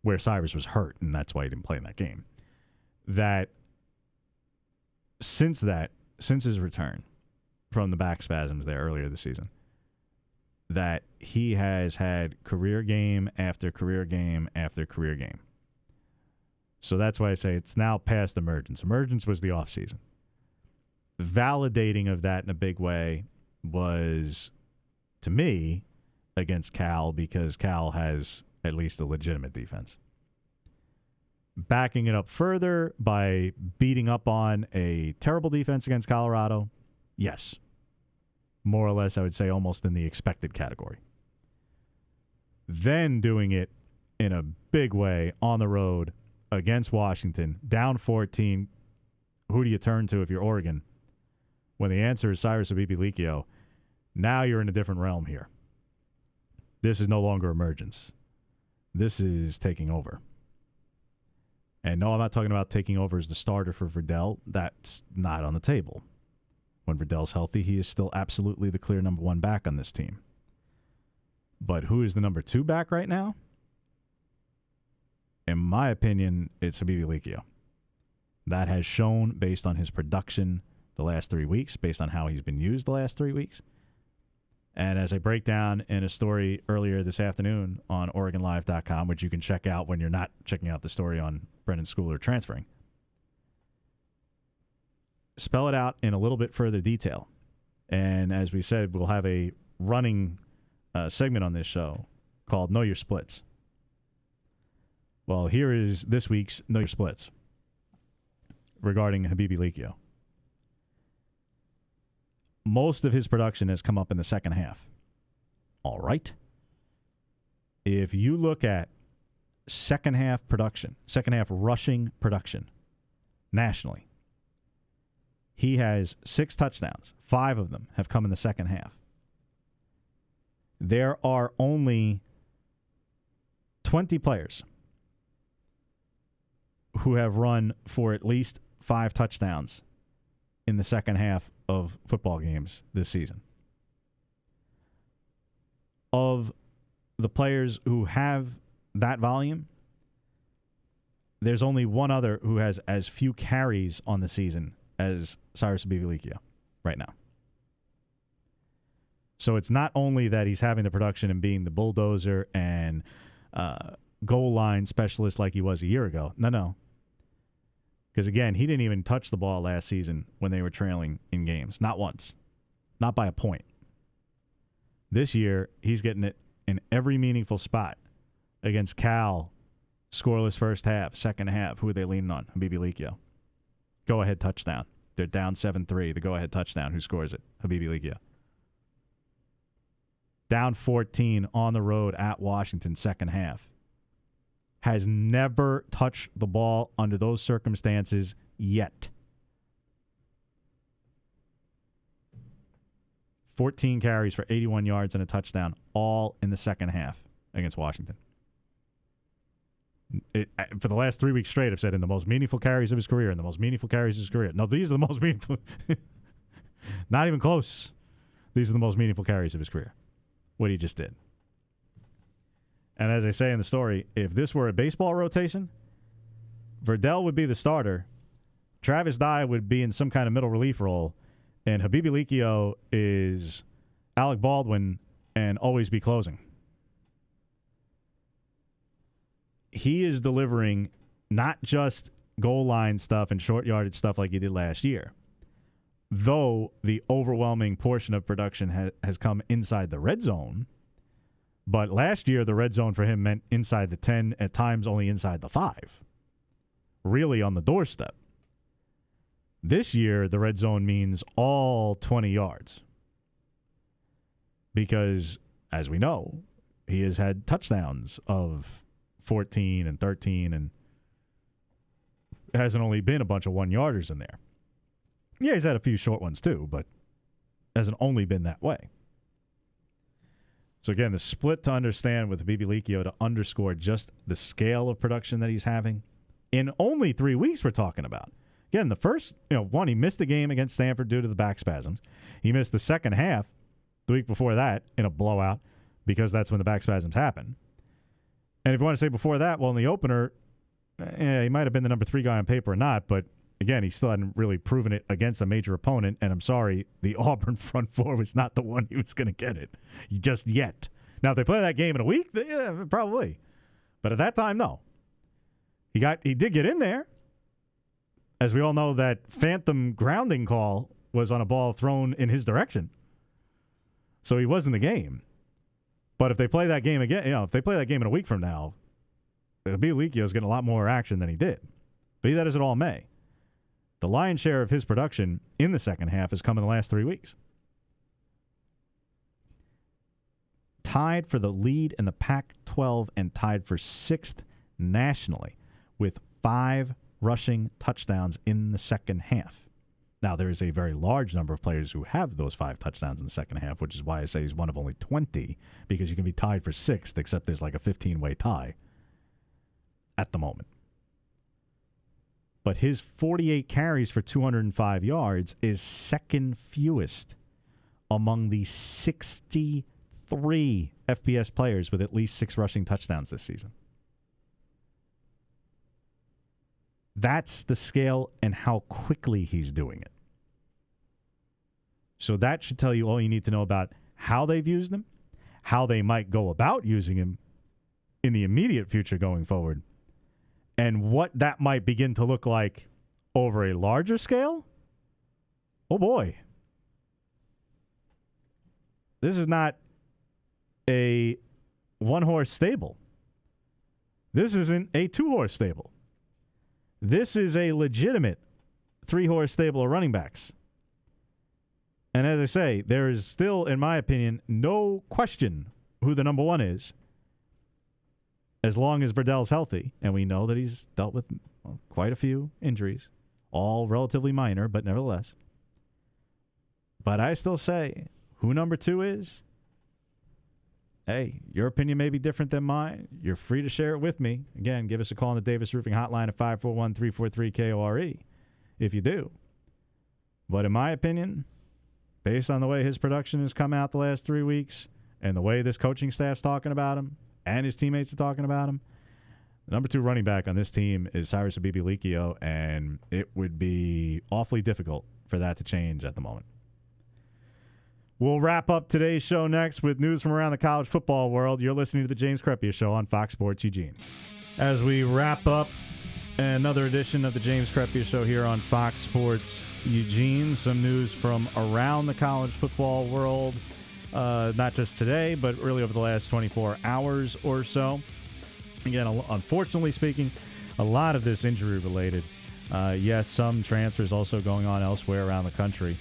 where Cyrus was hurt, and that's why he didn't play in that game, that since his return from the back spasms there earlier this season, that he has had career game after career game after career game. So that's why I say it's now past emergence. Emergence was the offseason. Validating of that in a big way was, to me, against Cal, because Cal has at least a legitimate defense. Backing it up further by beating up on a terrible defense against Colorado, yes. More or less, I would say almost in the expected category. Then doing it in a big way on the road against Washington, down 14. Who do you turn to if you're Oregon? When the answer is Cyrus Habibi-Likio, now you're in a different realm here. This is no longer emergence. This is taking over. And no, I'm not talking about taking over as the starter for Verdell. That's not on the table. When Verdell's healthy, he is still absolutely the clear number 1 back on this team. But who is the number 2 back right now? In my opinion, it's Habibi-Likio. That has shown based on his production the last 3 weeks, based on how he's been used the last 3 weeks. And as I break down in a story earlier this afternoon on OregonLive.com, which you can check out when you're not checking out the story on Brendon Schooler transferring, spell it out in a little bit further detail. And as we said, we'll have a running segment on this show called Know Your Splits. Well, here is this week's Know Your Splits regarding Habibi-Likio. Most of his production has come up in the second half. All right. If you look at second half production, second half rushing production nationally, he has 6 touchdowns. 5 of them have come in the second half. There are only 20 players who have run for at least 5 touchdowns in the second half of football games this season. Of the players who have that volume, there's only one other who has as few carries on the season as Cyrus Habibi-Likio right now. So it's not only that he's having the production and being the bulldozer and goal line specialist like he was a year ago. No. Because, again, he didn't even touch the ball last season when they were trailing in games. Not once. Not by a point. This year, he's getting it in every meaningful spot. Against Cal, scoreless first half, second half. Who are they leaning on? Habibi Likio. Go-ahead touchdown. They're down 7-3. The go-ahead touchdown. Who scores it? Habibi Likio. Down 14 on the road at Washington, second half. Has never touched the ball under those circumstances yet. 14 carries for 81 yards and a touchdown, all in the second half against Washington. For the last 3 weeks straight, I've said in the most meaningful carries of his career, in the most meaningful carries of his career. No, these are the most meaningful. Not even close. These are the most meaningful carries of his career. What he just did. And as I say in the story, if this were a baseball rotation, Verdell would be the starter, Travis Dye would be in some kind of middle relief role, and Habibi Likio is Alec Baldwin and always be closing. He is delivering not just goal line stuff and short yardage stuff like he did last year, though the overwhelming portion of production has come inside the red zone. But last year, the red zone for him meant inside the 10, at times only inside the 5. Really on the doorstep. This year, the red zone means all 20 yards. Because, as we know, he has had touchdowns of 14 and 13, and it hasn't only been a bunch of 1-yarders in there. Yeah, he's had a few short ones too, but hasn't only been that way. So again, the split to understand with Habibi Likio to underscore just the scale of production that he's having in only 3 weeks we're talking about. Again, the first, one, he missed the game against Stanford due to the back spasms. He missed the second half the week before that in a blowout because that's when the back spasms happen. And if you want to say before that, well, in the opener, he might have been the number 3 guy on paper or not, but again, he still hadn't really proven it against a major opponent, and I'm sorry, the Auburn front four was not the one he was going to get it just yet. Now, if they play that game in a week, yeah, probably. But at that time, no. He did get in there. As we all know, that phantom grounding call was on a ball thrown in his direction. So he was in the game. But if they play that game again, if they play that game in a week from now, Habibi Likio is getting a lot more action than he did. Be that as it all may. The lion's share of his production in the second half has come in the last 3 weeks. Tied for the lead in the Pac-12 and tied for 6th nationally with 5 rushing touchdowns in the second half. Now, there is a very large number of players who have those 5 touchdowns in the second half, which is why I say he's one of only 20, because you can be tied for 6th, except there's like a 15-way tie at the moment. But his 48 carries for 205 yards is second fewest among the 63 FBS players with at least 6 rushing touchdowns this season. That's the scale and how quickly he's doing it. So that should tell you all you need to know about how they've used him, how they might go about using him in the immediate future going forward, and what that might begin to look like over a larger scale. Oh, boy. This is not a 1-horse stable. This isn't a 2-horse stable. This is a legitimate 3-horse stable of running backs. And as I say, there is still, in my opinion, no question who the number 1 is as long as Verdell's healthy. And we know that he's dealt with quite a few injuries, all relatively minor, but nevertheless. But I still say who number 2 is. Hey, your opinion may be different than mine. You're free to share it with me. Again, give us a call on the Davis Roofing Hotline at 541-343-KORE if you do. But in my opinion, based on the way his production has come out the last 3 weeks and the way this coaching staff's talking about him and his teammates are talking about him, the number 2 running back on this team is Cyrus Habibi Likio, and it would be awfully difficult for that to change at the moment. We'll wrap up today's show next with news from around the college football world. You're listening to the James Crepea Show on Fox Sports Eugene. As we wrap up another edition of the James Crepea Show here on Fox Sports Eugene, some news from around the college football world, not just today, but really over the last 24 hours or so. Again, unfortunately speaking, a lot of this injury-related. Yes, some transfers also going on elsewhere around the country.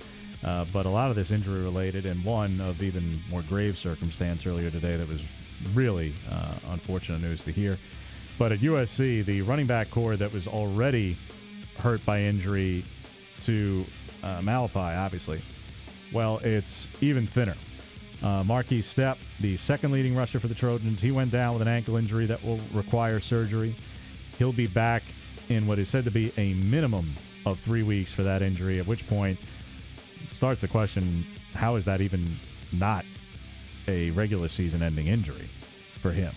But a lot of this injury-related, and one of even more grave circumstance earlier today that was really unfortunate news to hear. But at USC, the running back core that was already hurt by injury to Malachi, obviously, well, it's even thinner. Marquise Stepp, the second leading rusher for the Trojans, he went down with an ankle injury that will require surgery. He'll be back in what is said to be a minimum of 3 weeks for that injury, at which point starts the question, how is that even not a regular season-ending injury for him?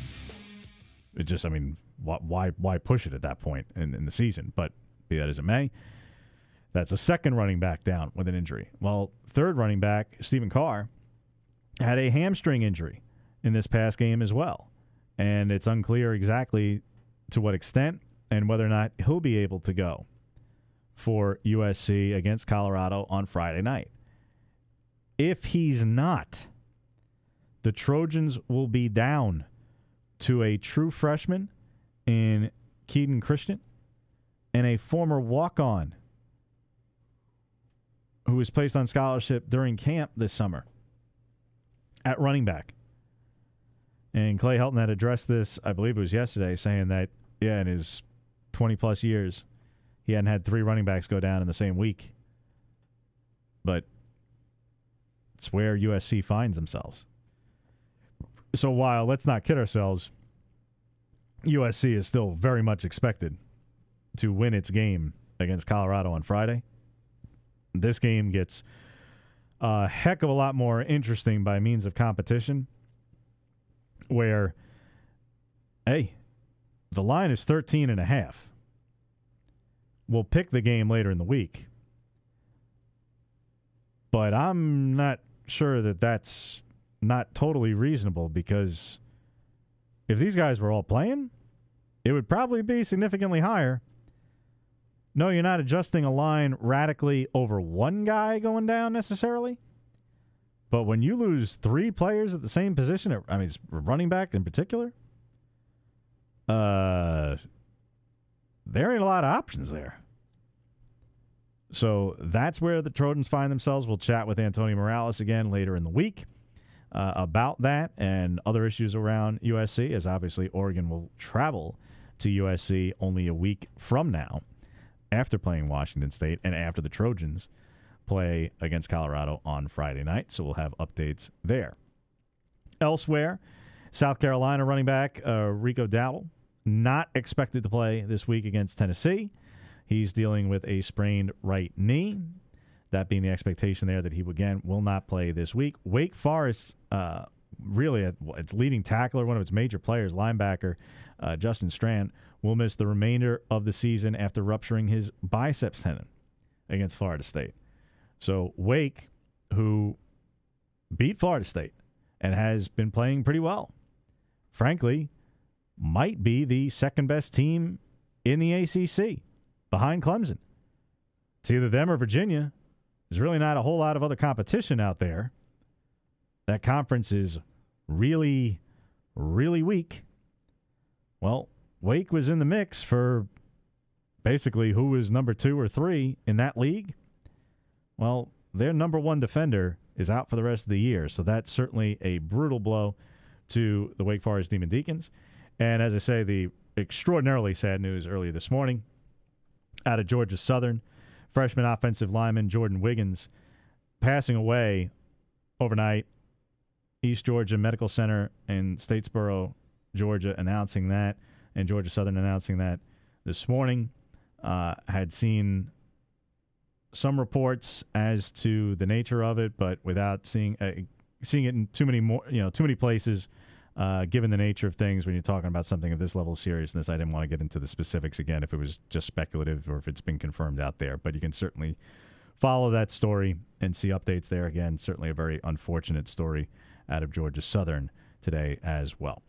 It just, I mean, why push it at that point in the season? But be that as it may, that's a second running back down with an injury. Well, third running back, Stephen Carr, had a hamstring injury in this past game as well. And it's unclear exactly to what extent and whether or not he'll be able to go for USC against Colorado on Friday night. If he's not, the Trojans will be down to a true freshman in Keaton Christian and a former walk-on who was placed on scholarship during camp this summer at running back. And Clay Helton had addressed this, I believe it was yesterday, saying that, yeah, in his 20-plus years, he hadn't had 3 running backs go down in the same week. But it's where USC finds themselves. So while, let's not kid ourselves, USC is still very much expected to win its game against Colorado on Friday, this game gets a heck of a lot more interesting by means of competition, where, hey, the line is 13.5. We'll pick the game later in the week. But I'm not sure that that's not totally reasonable, because if these guys were all playing, it would probably be significantly higher. No, you're not adjusting a line radically over one guy going down necessarily. But when you lose 3 players at the same position, I mean, running back in particular, there ain't a lot of options there. So that's where the Trojans find themselves. We'll chat with Antonio Morales again later in the week about that and other issues around USC, as obviously Oregon will travel to USC only a week from now after playing Washington State and after the Trojans play against Colorado on Friday night. So we'll have updates there. Elsewhere, South Carolina running back Rico Dowell not expected to play this week against Tennessee. He's dealing with a sprained right knee. That being the expectation there that he, again, will not play this week. Wake Forest, really its leading tackler, one of its major players, linebacker Justin Strand, will miss the remainder of the season after rupturing his biceps tendon against Florida State. So Wake, who beat Florida State and has been playing pretty well, frankly, might be the second-best team in the ACC behind Clemson. It's either them or Virginia. There's really not a whole lot of other competition out there. That conference is really, really weak. Well, Wake was in the mix for basically who was number 2 or 3 in that league. Well, their number 1 defender is out for the rest of the year, so that's certainly a brutal blow to the Wake Forest Demon Deacons. And as I say, the extraordinarily sad news earlier this morning out of Georgia Southern, freshman offensive lineman Jordan Wiggins passing away overnight. East Georgia Medical Center in Statesboro, Georgia, announcing that, and Georgia Southern announcing that this morning. Had seen some reports as to the nature of it, but without seeing it in too many places. Given the nature of things, when you're talking about something of this level of seriousness, I didn't want to get into the specifics again if it was just speculative or if it's been confirmed out there. But you can certainly follow that story and see updates there. Again, certainly a very unfortunate story out of Georgia Southern today as well.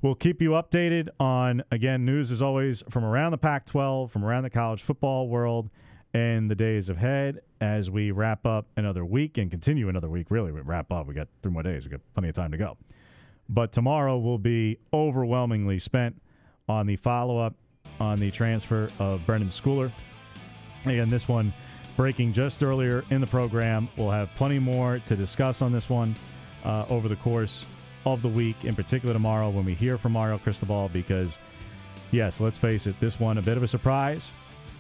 We'll keep you updated on, again, news as always from around the Pac-12, from around the college football world, and the days ahead as we wrap up another week and continue another week. Really, we wrap up. We got 3 more days. We got plenty of time to go. But tomorrow will be overwhelmingly spent on the follow-up on the transfer of Brendon Schooler. Again, this one breaking just earlier in the program. We'll have plenty more to discuss on this one over the course of the week, in particular tomorrow when we hear from Mario Cristobal, because, yes, let's face it, this one a bit of a surprise,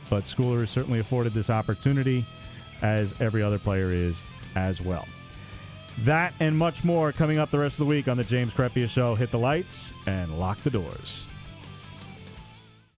but Schooler is certainly afforded this opportunity, as every other player is as well. That and much more coming up the rest of the week on the James Crepea Show. Hit the lights and lock the doors.